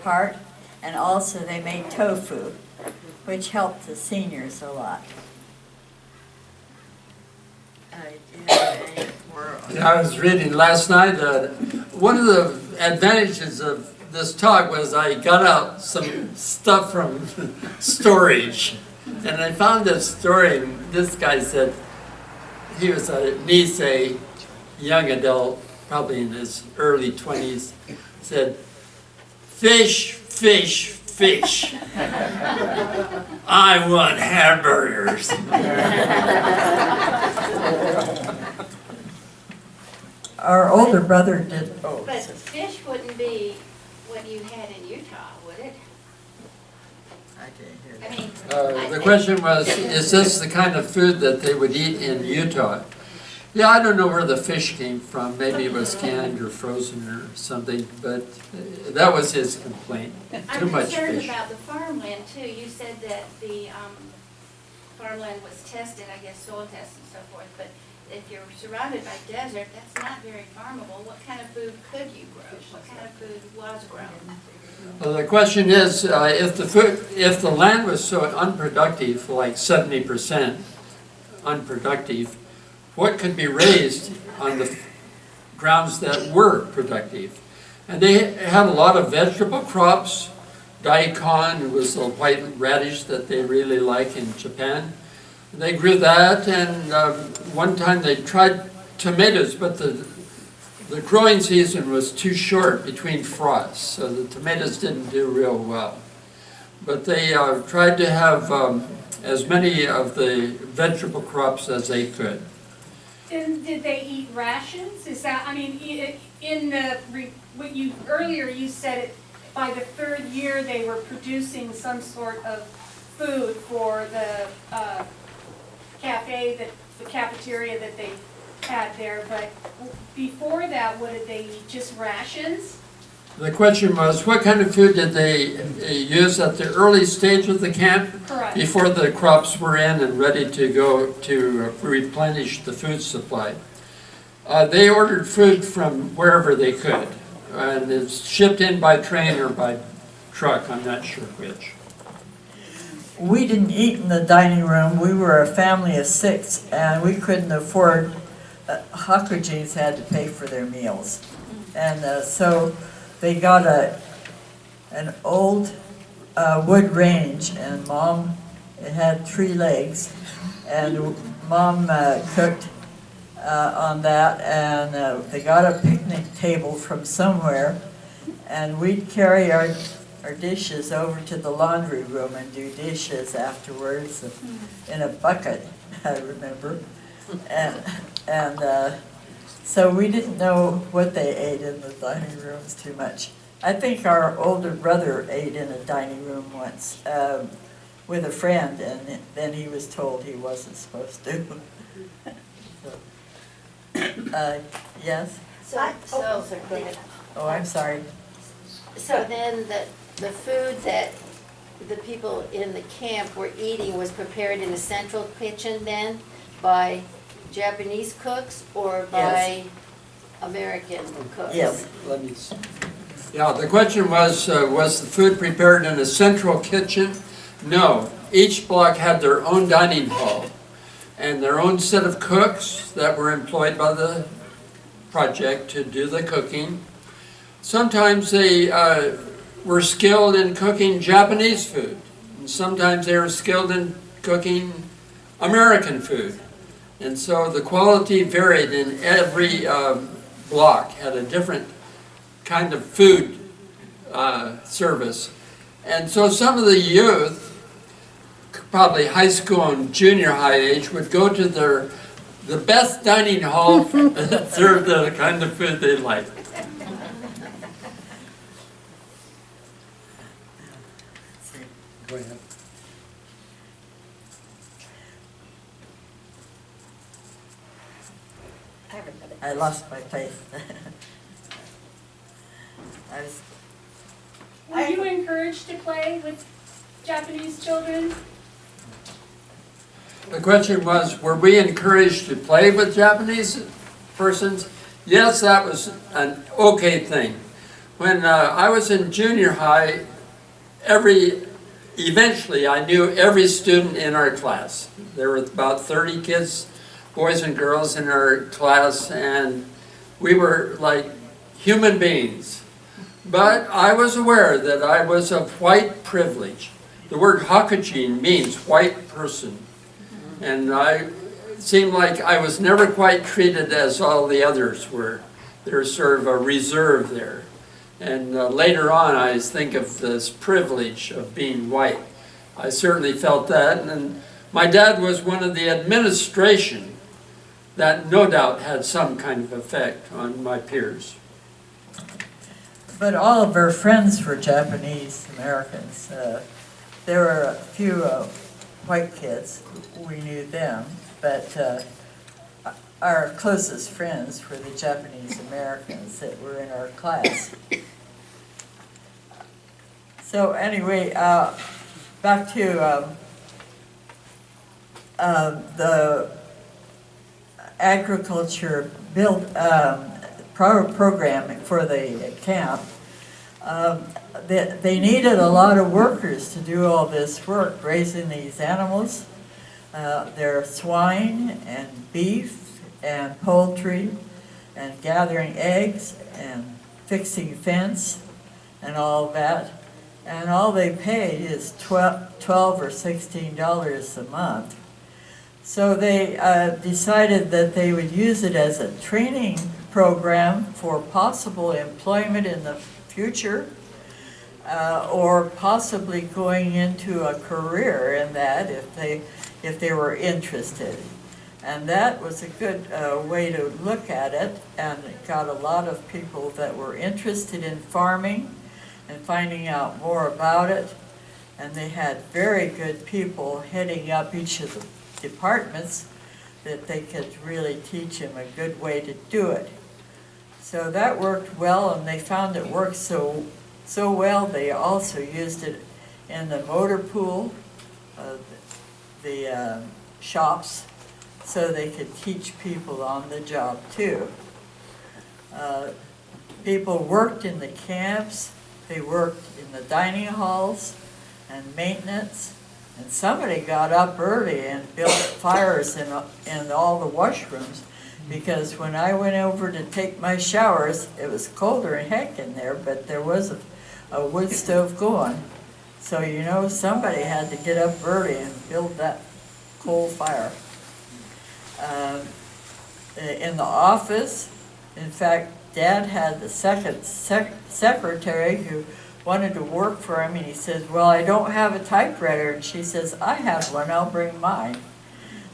part, and also they made tofu, which helped the seniors a lot. I was reading last night, one of the advantages of this talk was I got out some stuff from storage. And I found this story, and this guy said, he was a Nisei, young adult, probably in his early 20s, said, fish, fish, fish. I want hamburgers. Our older brother did. Oh, But fish wouldn't be what you had in Utah, would it? I can't hear I that. mean, The question was, is this the kind of food that they would eat in Utah? Yeah, I don't know where the fish came from. Maybe it was canned or frozen or something, but that was his complaint. Too I'm much concerned fish. about the farmland too. You said that the farmland was tested, I guess soil tests and so forth, but if you're surrounded by desert, that's not very farmable. What kind of food could you grow? What kind of food was grown? Well, the question is, if the land was so unproductive, like 70% unproductive, what could be raised on the grounds that were productive? And they had a lot of vegetable crops. Daikon was a white radish that they really like in Japan. They grew that, and one time they tried tomatoes, but the growing season was too short between frosts, so the tomatoes didn't do real well. But they tried to have as many of the vegetable crops as they could. And did they eat rations? Is that, I mean, in the, what you, earlier you said it, by the third year they were producing some sort of food for the cafe, the cafeteria that they had there, but before that, what did they eat, just rations? The question was, what kind of food did they use at the early stage of the camp? Correct. Before the crops were in and ready to go to replenish the food supply. They ordered food from wherever they could, and it's shipped in by train or by truck, I'm not sure which. We didn't eat in the dining room. We were a family of 6, and we couldn't afford. Hakujins had to pay for their meals, and so they got an old wood range, and Mom, it had 3 legs, and Mom cooked on that, and they got a picnic table from somewhere, and we'd carry our dishes over to the laundry room and do dishes afterwards in a bucket, I remember. And so we didn't know what they ate in the dining rooms too much. I think our older brother ate in a dining room once with a friend, and then he was told he wasn't supposed to. Yes? Oh, I'm sorry. So then the food that the people in the camp were eating was prepared in the central kitchen then by Japanese cooks or by American cooks? Yes. Let me see. Yeah, the question was the food prepared in a central kitchen? No. Each block had their own dining hall and their own set of cooks that were employed by the project to do the cooking. Sometimes they were skilled in cooking Japanese food. And sometimes they were skilled in cooking American food. And so the quality varied in every block, had a different kind of food service. And so some of the youth, probably high school and junior high age, would go to the best dining hall that served the kind of food they liked. Go ahead. I lost my place. Were you encouraged to play with Japanese children? The question was, were we encouraged to play with Japanese persons? Yes, that was an okay thing. When I was in junior high, eventually I knew every student in our class. There were about 30 kids, boys and girls in our class, and we were like human beings. But I was aware that I was of white privilege. The word Hakujin means white person. And it seemed like I was never quite treated as all the others were. There was sort of a reserve there. And later on, I think of this privilege of being white. I certainly felt that. And my dad was one of the administration that no doubt had some kind of effect on my peers. But all of our friends were Japanese Americans. There were a few white kids, we knew them, but our closest friends were the Japanese Americans that were in our class. So anyway, back to the agriculture program for the camp. They needed a lot of workers to do all this work, raising these animals. Their swine and beef and poultry and gathering eggs and fixing fence and all that. And all they paid is $12 or $16 a month. So they decided that they would use it as a training program for possible employment in the future, or possibly going into a career in that if they were interested. And that was a good way to look at it, and it got a lot of people that were interested in farming and finding out more about it. And they had very good people heading up each of the departments that they could really teach them a good way to do it. So that worked well, and they found it worked so well, they also used it in the motor pool, the shops, so they could teach people on the job too. People worked in the camps, they worked in the dining halls and maintenance, and somebody got up early and built fires in all the washrooms, because when I went over to take my showers, it was colder than heck in there, but there was a wood stove going. So you know, somebody had to get up early and build that coal fire. In the office, in fact, Dad had the second secretary who wanted to work for him, and he says, well, I don't have a typewriter. And she says, I have one, I'll bring mine.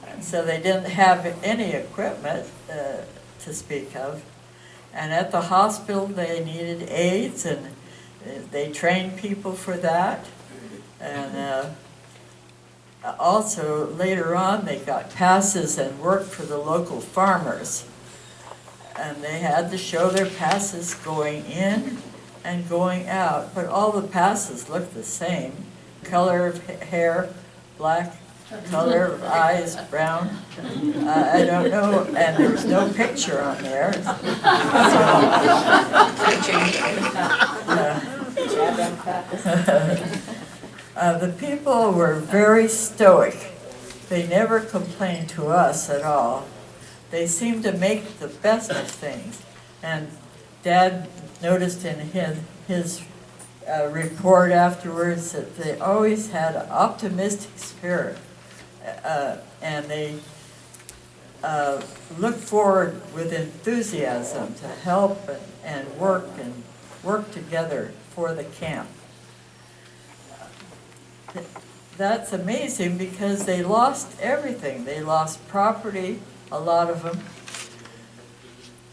And so they didn't have any equipment to speak of. And at the hospital, they needed aides, and they trained people for that. And also, later on, they got passes and worked for the local farmers. And they had to show their passes going in and going out, but all the passes looked the same. Color of hair, black, color of eyes, brown. I don't know, and there was no picture on there. The people were very stoic. They never complained to us at all. They seemed to make the best of things. And Dad noticed in his report afterwards that they always had an optimistic spirit, and they looked forward with enthusiasm to help and work together for the camp. That's amazing because they lost everything. They lost property, a lot of them.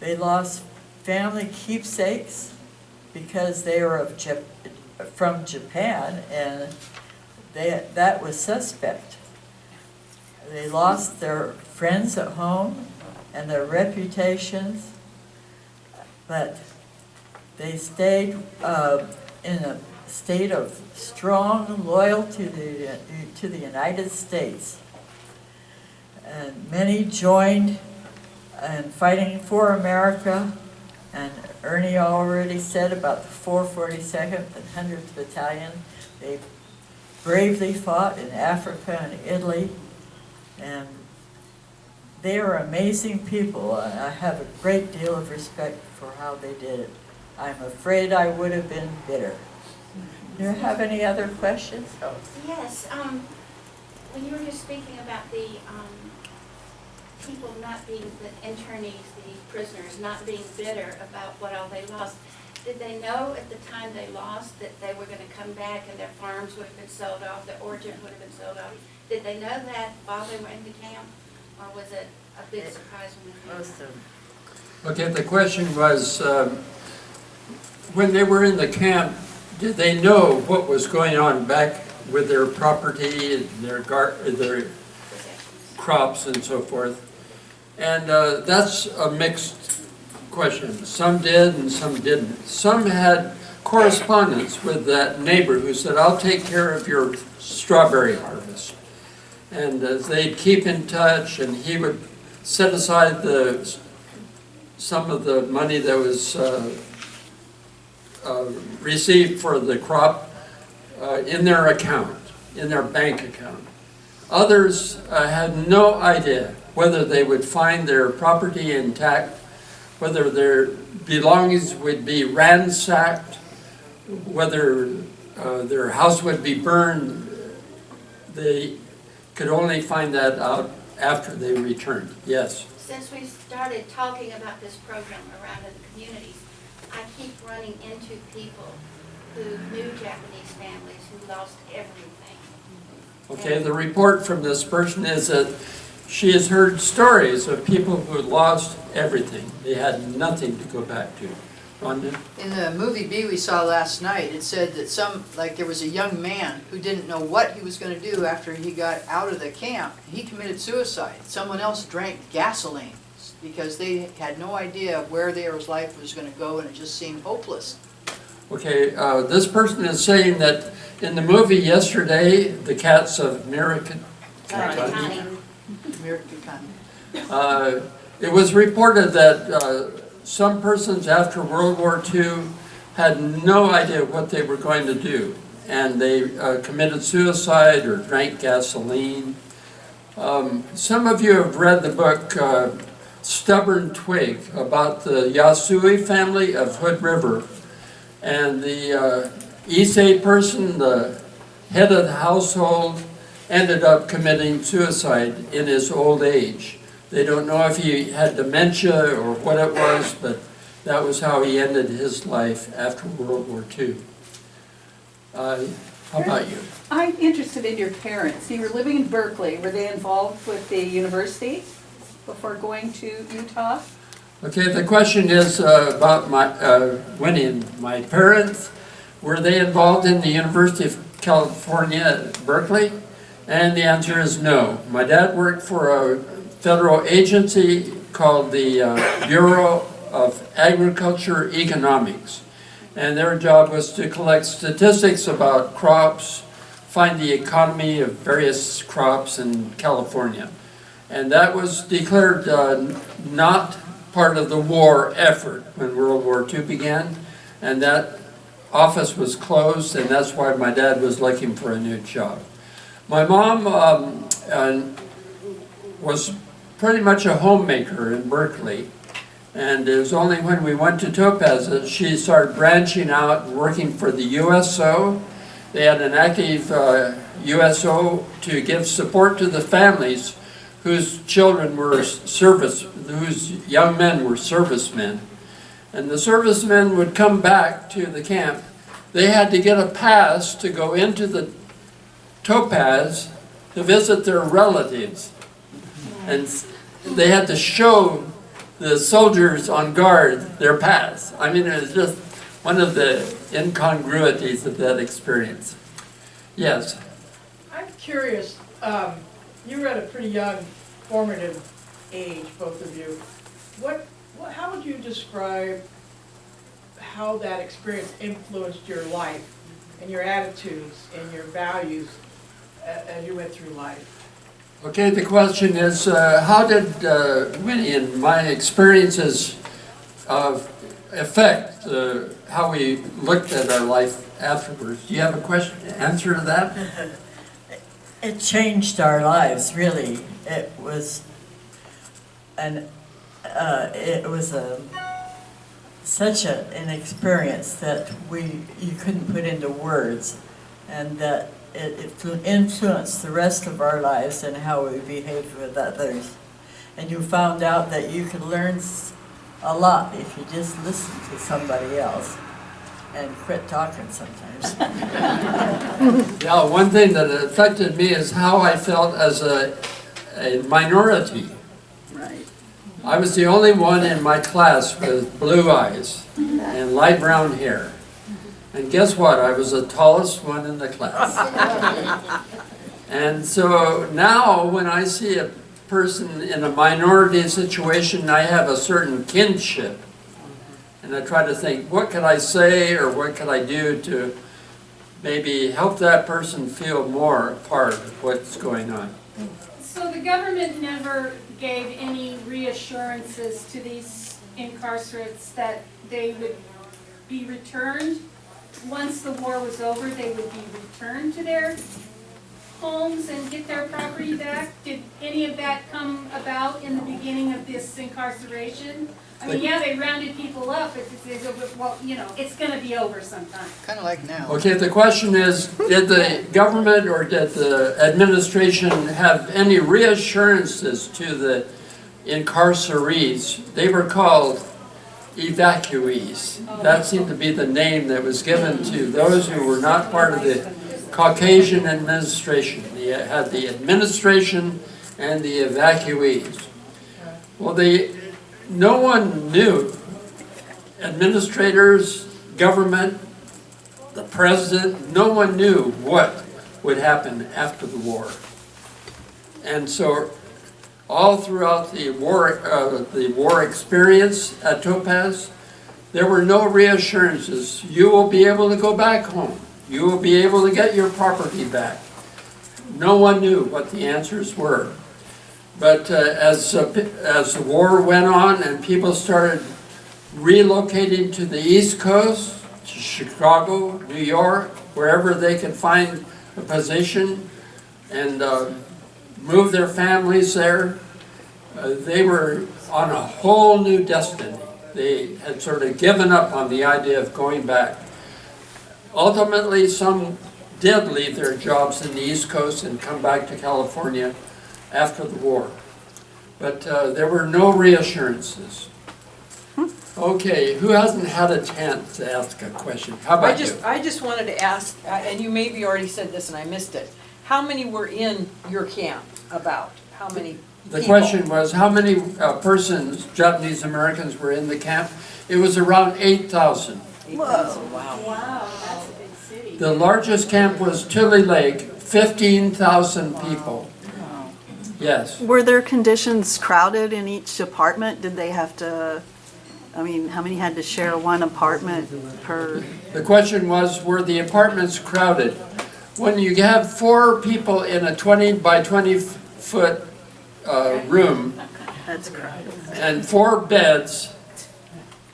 They lost family keepsakes because they were from Japan, and that was suspect. They lost their friends at home and their reputations, but they stayed in a state of strong loyalty to the United States. And many joined in fighting for America, and Ernie already said about the 442nd and 100th Battalion. They bravely fought in Africa and Italy, and they are amazing people. I have a great deal of respect for how they did it. I'm afraid I would have been bitter. Do you have any other questions? Oh. Yes, when you were just speaking about the people not being, the internees, the prisoners, not being bitter about what all they lost, did they know at the time they lost that they were going to come back and their farms would have been sold off, their orchard would have been sold off? Did they know that while they were in the camp, or was it a big surprise when they came back? Okay, the question was, when they were in the camp, did they know what was going on back with their property, and their crops and so forth? And that's a mixed question. Some did and some didn't. Some had correspondence with that neighbor who said, I'll take care of your strawberry harvest. And they'd keep in touch, and he would set aside some of the money that was received for the crop in their account, in their bank account. Others had no idea whether they would find their property intact, whether their belongings would be ransacked, whether their house would be burned. They could only find that out after they returned. Yes? Since we started talking about this program around in the communities, I keep running into people who knew Japanese families who lost everything. Okay, the report from this person is that she has heard stories of people who lost everything. They had nothing to go back to. Rhonda? In the movie B we saw last night, it said that there was a young man who didn't know what he was going to do after he got out of the camp. He committed suicide. Someone else drank gasoline because they had no idea where their life was going to go, and it just seemed hopeless. Okay, this person is saying that in the movie yesterday, The Cats of American, it was reported that some persons after World War II had no idea what they were going to do, and they committed suicide or drank gasoline. Some of you have read the book Stubborn Twig about the Yasui family of Hood River, and the Issei person, the head of the household, ended up committing suicide in his old age. They don't know if he had dementia or what it was, but that was how he ended his life after World War II. How about you? I'm interested in your parents. You were living in Berkeley. Were they involved with the university before going to Utah? Okay, the question is about Winnie. My parents, were they involved in the University of California at Berkeley? And the answer is no. My dad worked for a federal agency called the Bureau of Agriculture Economics. And their job was to collect statistics about crops, find the economy of various crops in California. And that was declared not part of the war effort when World War II began. And that office was closed, and that's why my dad was looking for a new job. My mom was pretty much a homemaker in Berkeley, And it was only when we went to Topaz that she started branching out and working for the USO. They had an active USO to give support to the families whose children were whose young men were servicemen. And the servicemen would come back to the camp. They had to get a pass to go into the Topaz to visit their relatives. And they had to show the soldiers on guard their pass. I mean, it was just one of the incongruities of that experience. Yes? I'm curious, you were at a pretty young, formative age, both of you. How would you describe how that experience influenced your life and your attitudes and your values as you went through life? Okay, the question is, how did Winnie and my experiences affect how we looked at our life afterwards? Do you have a question, answer to that? It changed our lives, really. It was such an experience that you couldn't put into words, and that it influenced the rest of our lives and how we behaved with others. And you found out that you could learn a lot if you just listened to somebody else and quit talking sometimes. Yeah, one thing that affected me is how I felt as a minority. Right. I was the only one in my class with blue eyes and light brown hair. And guess what? I was the tallest one in the class. And so now when I see a person in a minority situation, I have a certain kinship. And I try to think, what could I say or what could I do to maybe help that person feel more a part of what's going on? So the government never gave any reassurances to these incarcerates that they would be returned? Once the war was over, they would be returned to their homes and get their property back? Did any of that come about in the beginning of this incarceration? I mean, yeah, they rounded people up, but they said, well, you know, it's gonna be over sometime. Kind of like now. Okay, the question is, did the government or did the administration have any reassurances to the incarcerees? They were called evacuees. That seemed to be the name that was given to those who were not part of the Caucasian administration. You had the administration and the evacuees. Well, no one knew, administrators, government, the president, no one knew what would happen after the war. And so all throughout the war experience at Topaz, there were no reassurances. You will be able to go back home. You will be able to get your property back. No one knew what the answers were. But as the war went on and people started relocating to the East Coast, to Chicago, New York, wherever they could find a position, and move their families there, they were on a whole new destiny. They had sort of given up on the idea of going back. Ultimately, some did leave their jobs in the East Coast and come back to California after the war. But there were no reassurances. Okay, who hasn't had a chance to ask a question? How about you? I just wanted to ask, and you maybe already said this and I missed it. How many were in your camp about? How many The question was, how many persons, Japanese Americans, were in the camp? It was around 8,000. 8,000, wow. Wow, that's a big city. The largest camp was Tule Lake, 15,000 people. Yes. Were there conditions crowded in each apartment? Did they have to, I mean, how many had to share one apartment per? The question was, were the apartments crowded? When you have 4 people in a 20 by 20 foot room That's crowded. and 4 beds,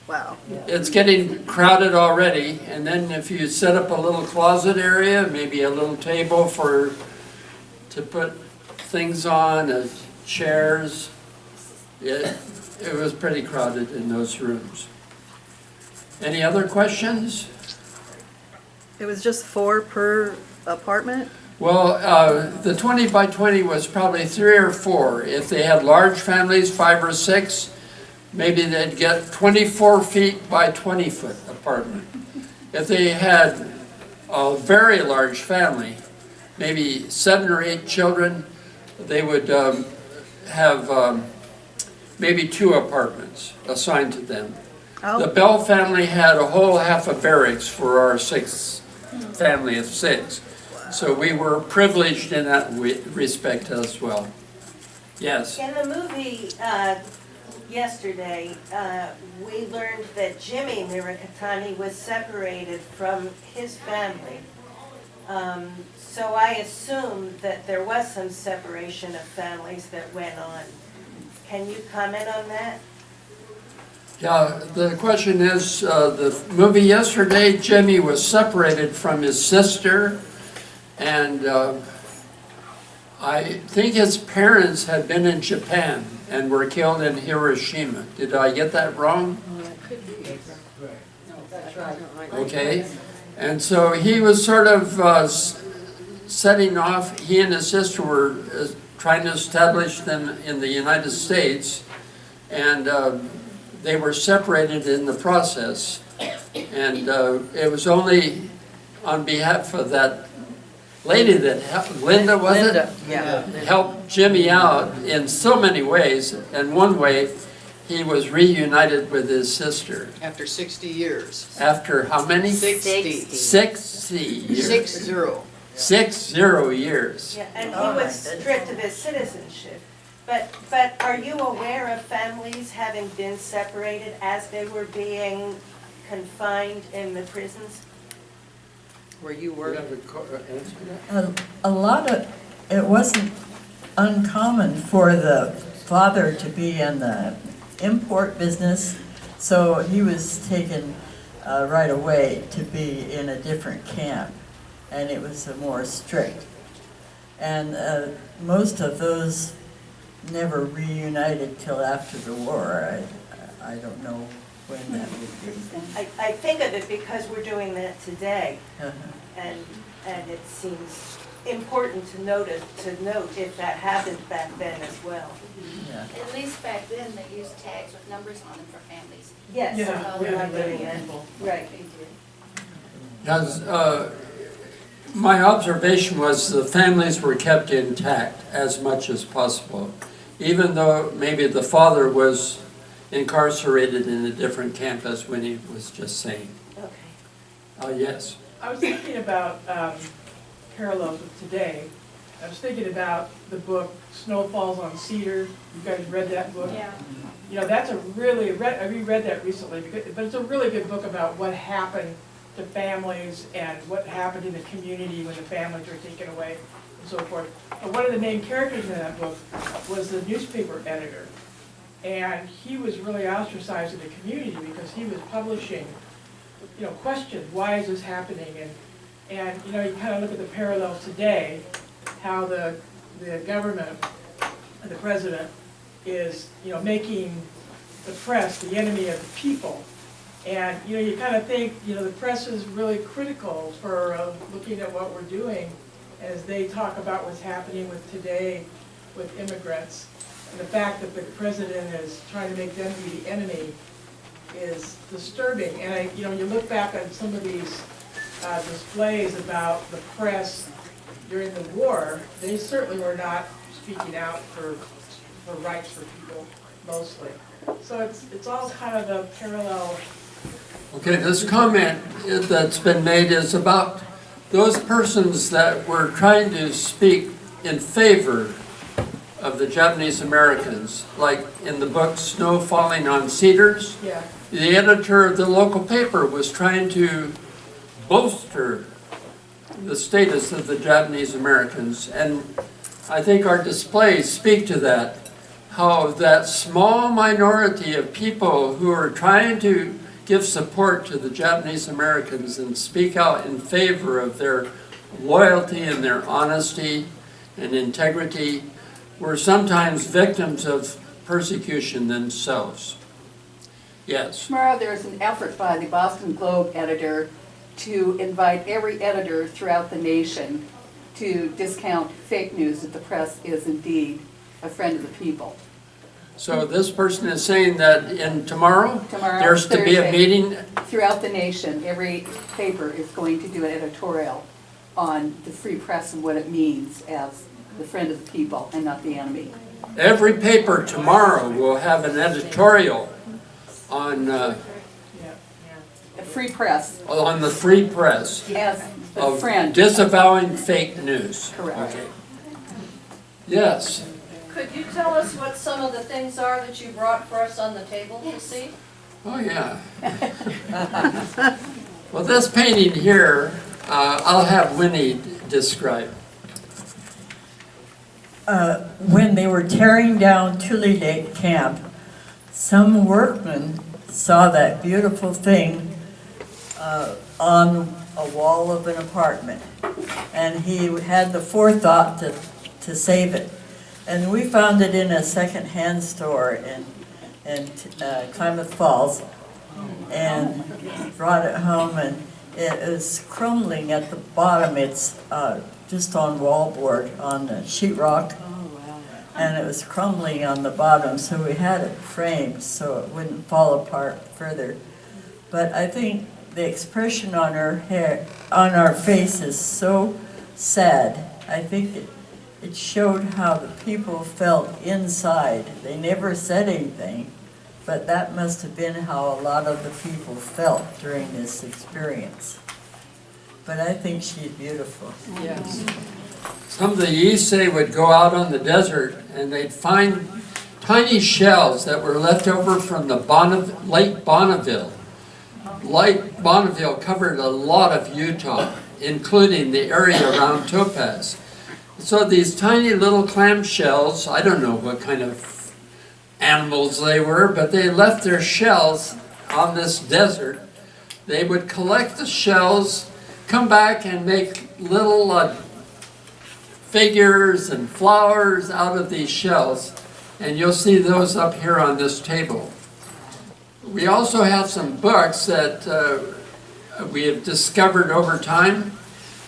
Wow. it's getting crowded already. And then if you set up a little closet area, maybe a little table to put things on, chairs, It was pretty crowded in those rooms. Any other questions? It was just 4 per apartment? Well, the 20 by 20 was probably 3 or 4. If they had large families, 5 or 6, maybe they'd get 24 feet by 20 foot apartment. If they had a very large family, maybe 7 or 8 children, they would have maybe 2 apartments assigned to them. The Bell family had a whole half a barracks for our 6 family of 6. So we were privileged in that respect as well. Yes. In the movie yesterday, we learned that Jimmy Mirikatani was separated from his family. So I assume that there was some separation of families that went on. Can you comment on that? Yeah, the question is, the movie yesterday, Jimmy was separated from his sister, and I think his parents had been in Japan and were killed in Hiroshima. Did I get that wrong? Okay, and so he was sort of setting off, he and his sister were trying to establish them in the United States, and they were separated in the process. And it was only on behalf of that lady that helped, Linda, was it? Yeah. Helped Jimmy out in so many ways, and one way, he was reunited with his sister. After 60 years. After how many? 60. 60 years. 60. 60 years. Yeah, and he was stripped of his citizenship. But are you aware of families having been separated as they were being confined in the prisons? Where you were? A lot of, it wasn't uncommon for the father to be in the import business, so he was taken right away to be in a different camp, and it was more strict. And most of those never reunited till after the war. I don't know when that would be. I think of it because we're doing that today, Uh-huh. and it seems important to note if that happened back then as well. Yeah. At least back then, they used tags with numbers on them for families. Yes, Yeah, we're not doing yeah. that. Right. Because my observation was the families were kept intact as much as possible, even though maybe the father was incarcerated in a different camp, as Winnie was just saying. Okay. Yes. I was thinking about parallels with today. I was thinking about the book Snow Falls on Cedar. You guys read that book? Yeah. You know, that's a really, I reread that recently, but it's a really good book about what happened to families and what happened in the community when the families were taken away and so forth. But one of the main characters in that book was the newspaper editor. And he was really ostracized in the community because he was publishing, you know, questions, why is this happening? And you know, you kind of look at the parallels today, how the government and the president is, you know, making the press the enemy of the people. And, you know, you kind of think, you know, the press is really critical for looking at what we're doing as they talk about what's happening with today with immigrants. And the fact that the president is trying to make them be the enemy is disturbing. And, you know, you look back at some of these displays about the press during the war, they certainly were not speaking out for rights for people, mostly. So it's all kind of a parallel. Okay, this comment that's been made is about those persons that were trying to speak in favor of the Japanese Americans, like in the book Snow Falling on Cedars. Yeah. The editor of the local paper was trying to bolster the status of the Japanese Americans, and I think our displays speak to that, how that small minority of people who are trying to give support to the Japanese Americans and speak out in favor of their loyalty and their honesty and integrity were sometimes victims of persecution themselves. Yes. Tomorrow, there's an effort by the Boston Globe editor to invite every editor throughout the nation to discount fake news that the press is indeed a friend of the people. So this person is saying that tomorrow, there's to be a Thursday, meeting. throughout the nation, every paper is going to do an editorial on the free press and what it means as the friend of the people and not the enemy. Every paper tomorrow will have an editorial on The free press on the free press as the of friend. disavowing fake news. Correct. Okay. Yes. Could you tell us what some of the things are that you brought for us on the table to see? Oh, yeah. Well, this painting here, I'll have Winnie describe. When they were tearing down Tule Lake Camp, some workman saw that beautiful thing on a wall of an apartment, and he had the forethought to save it. And we found it in a second-hand store in Klamath Falls, and brought it home, and it is crumbling at the bottom. It's just on wallboard, on sheetrock. And it was crumbling on the bottom, so we had it framed so it wouldn't fall apart further. But I think the expression on her hair, on our face, is so sad. I think it showed how the people felt inside. They never said anything, but that must have been how a lot of the people felt during this experience. But I think she's beautiful. Yes. Some of the Yisei would go out on the desert and they'd find tiny shells that were left over from the Lake Bonneville. Lake Bonneville covered a lot of Utah, including the area around Topaz. So these tiny little clam shells, I don't know what kind of animals they were, but they left their shells on this desert. They would collect the shells, come back and make little figures and flowers out of these shells, and you'll see those up here on this table. We also have some books that we have discovered over time,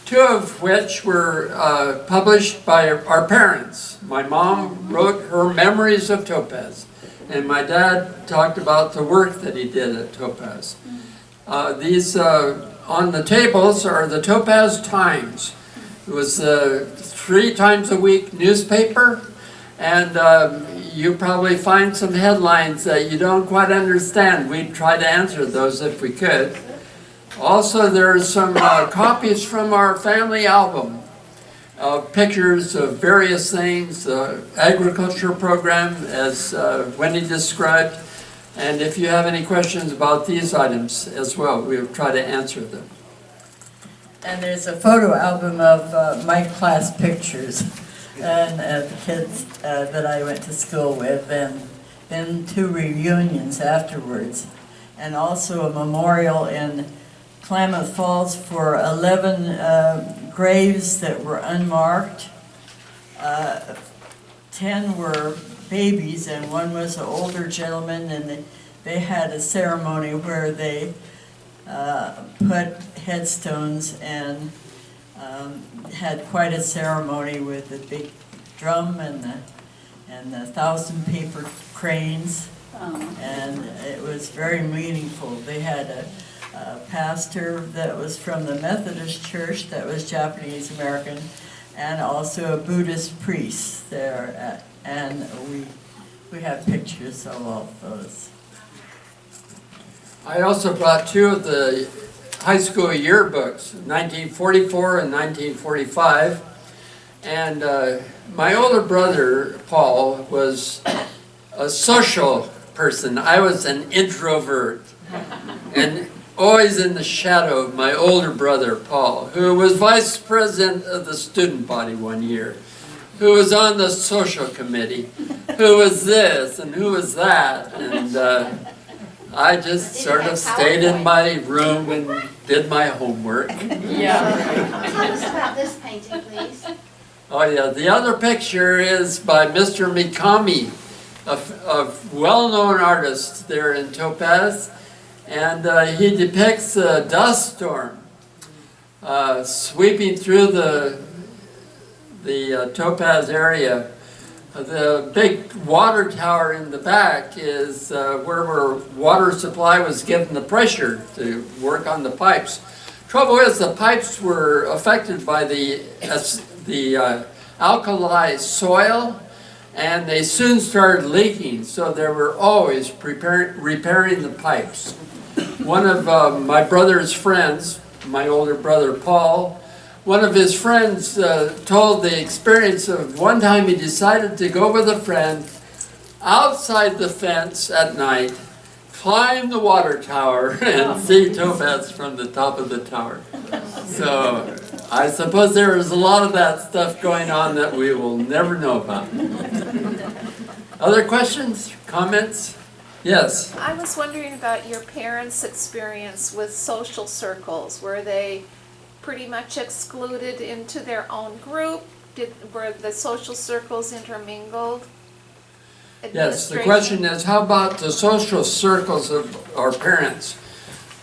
two of which were published by our parents. My mom wrote her Memories of Topaz, and my dad talked about the work that he did at Topaz. These on the tables are the Topaz Times. It was 3 times a week newspaper, and you probably find some headlines that you don't quite understand. We'd try to answer those if we could. Also, there's some copies from our family album of pictures of various things, the agriculture program, as Wendy described. And if you have any questions about these items as well, we'll try to answer them. And there's a photo album of my class pictures and the kids that I went to school with, and then 2 reunions afterwards. And also a memorial in Klamath Falls for 11 graves that were unmarked. 10 were babies, and 1 was an older gentleman, and they had a ceremony where they put headstones and had quite a ceremony with the big drum and the 1,000 paper cranes, and it was very meaningful. They had a pastor that was from the Methodist Church that was Japanese American, and also a Buddhist priest there, and we have pictures of all of those. I also brought 2 of the high school yearbooks, 1944 and 1945. And my older brother, Paul, was a social person. I was an introvert. And always in the shadow of my older brother, Paul, who was vice president of the student body one year, who was on the social committee, who was this and who was that. And I just sort of stayed in my room and did my homework. Yeah. Tell us about this painting, please. Oh yeah, the other picture is by Mr. Mikami, a well-known artist there in Topaz, and he depicts a dust storm sweeping through the Topaz area. The big water tower in the back is where our water supply was given the pressure to work on the pipes. Trouble is, the pipes were affected by the alkali soil, and they soon started leaking, so they were always repairing the pipes. One of my brother's friends, my older brother Paul, one of his friends told the experience of one time he decided to go with a friend outside the fence at night, climb the water tower, and see Topaz from the top of the tower. So I suppose there is a lot of that stuff going on that we will never know about. Other questions, comments? Yes? I was wondering about your parents' experience with social circles. Were they pretty much excluded into their own group? Were the social circles intermingled? Yes, the question is, how about the social circles of our parents?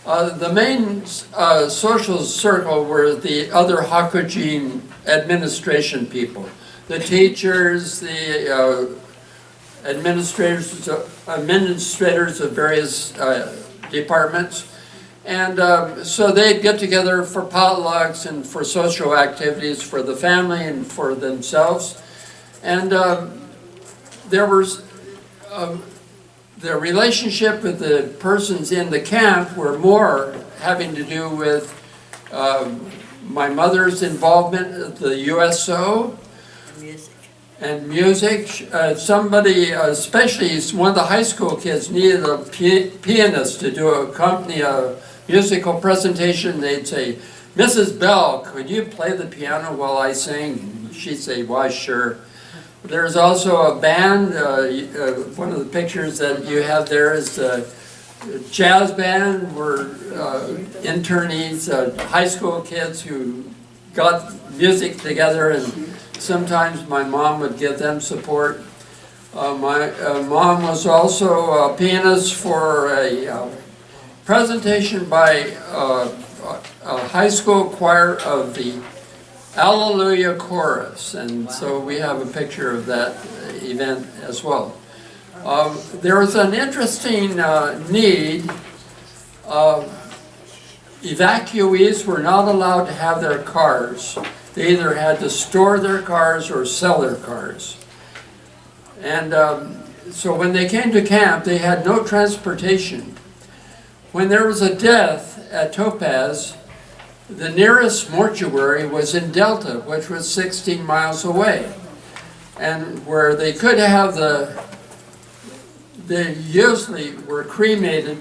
The main social circle were the other Hakujin administration people, the teachers, the administrators of various departments. And so they'd get together for potlucks and for social activities for the family and for themselves. And there was the relationship with the persons in the camp were more having to do with my mother's involvement at the USO and music. Somebody, especially one of the high school kids, needed a pianist to accompany a musical presentation. They'd say, "Mrs. Bell, could you play the piano while I sing?" She'd say, "Why, sure." There's also a band. One of the pictures that you have there is a jazz band where internees, high school kids who got music together, and sometimes my mom would give them support. My mom was also a pianist for a presentation by a high school choir of the Alleluia Chorus, and so we have a picture of that event as well. There was an interesting need. Evacuees were not allowed to have their cars. They either had to store their cars or sell their cars. And so when they came to camp, they had no transportation. When there was a death at Topaz, the nearest mortuary was in Delta, which was 16 miles away. And where they could have they usually were cremated.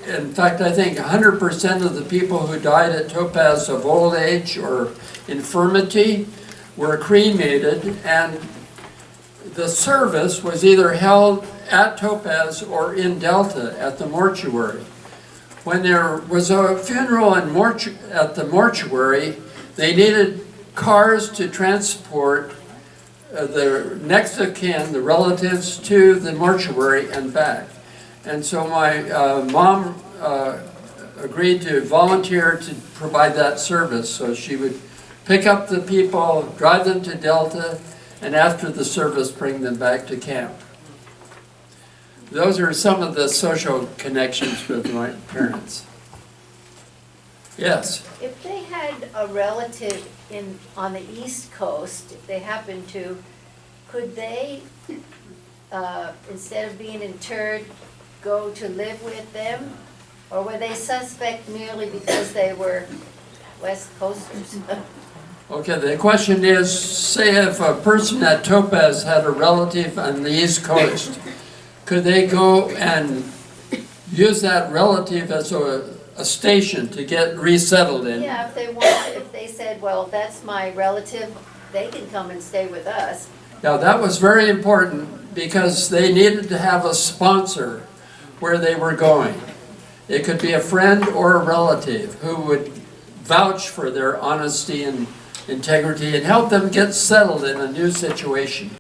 In fact, I think 100% of the people who died at Topaz of old age or infirmity were cremated, and the service was either held at Topaz or in Delta at the mortuary. When there was a funeral at the mortuary, they needed cars to transport the next of kin, the relatives, to the mortuary and back. And so my mom agreed to volunteer to provide that service. So she would pick up the people, drive them to Delta, and after the service, bring them back to camp. Those are some of the social connections with my parents. Yes? If they had a relative on the East Coast, if they happened to, could they, instead of being interred, go to live with them? Or were they suspect merely because they were West Coasters? Okay, the question is, say if a person at Topaz had a relative on the East Coast, could they go and use that relative as a station to get resettled in? Yeah, if they said, well, that's my relative, they can come and stay with us. Now that was very important because they needed to have a sponsor where they were going. It could be a friend or a relative who would vouch for their honesty and integrity and help them get settled in a new situation.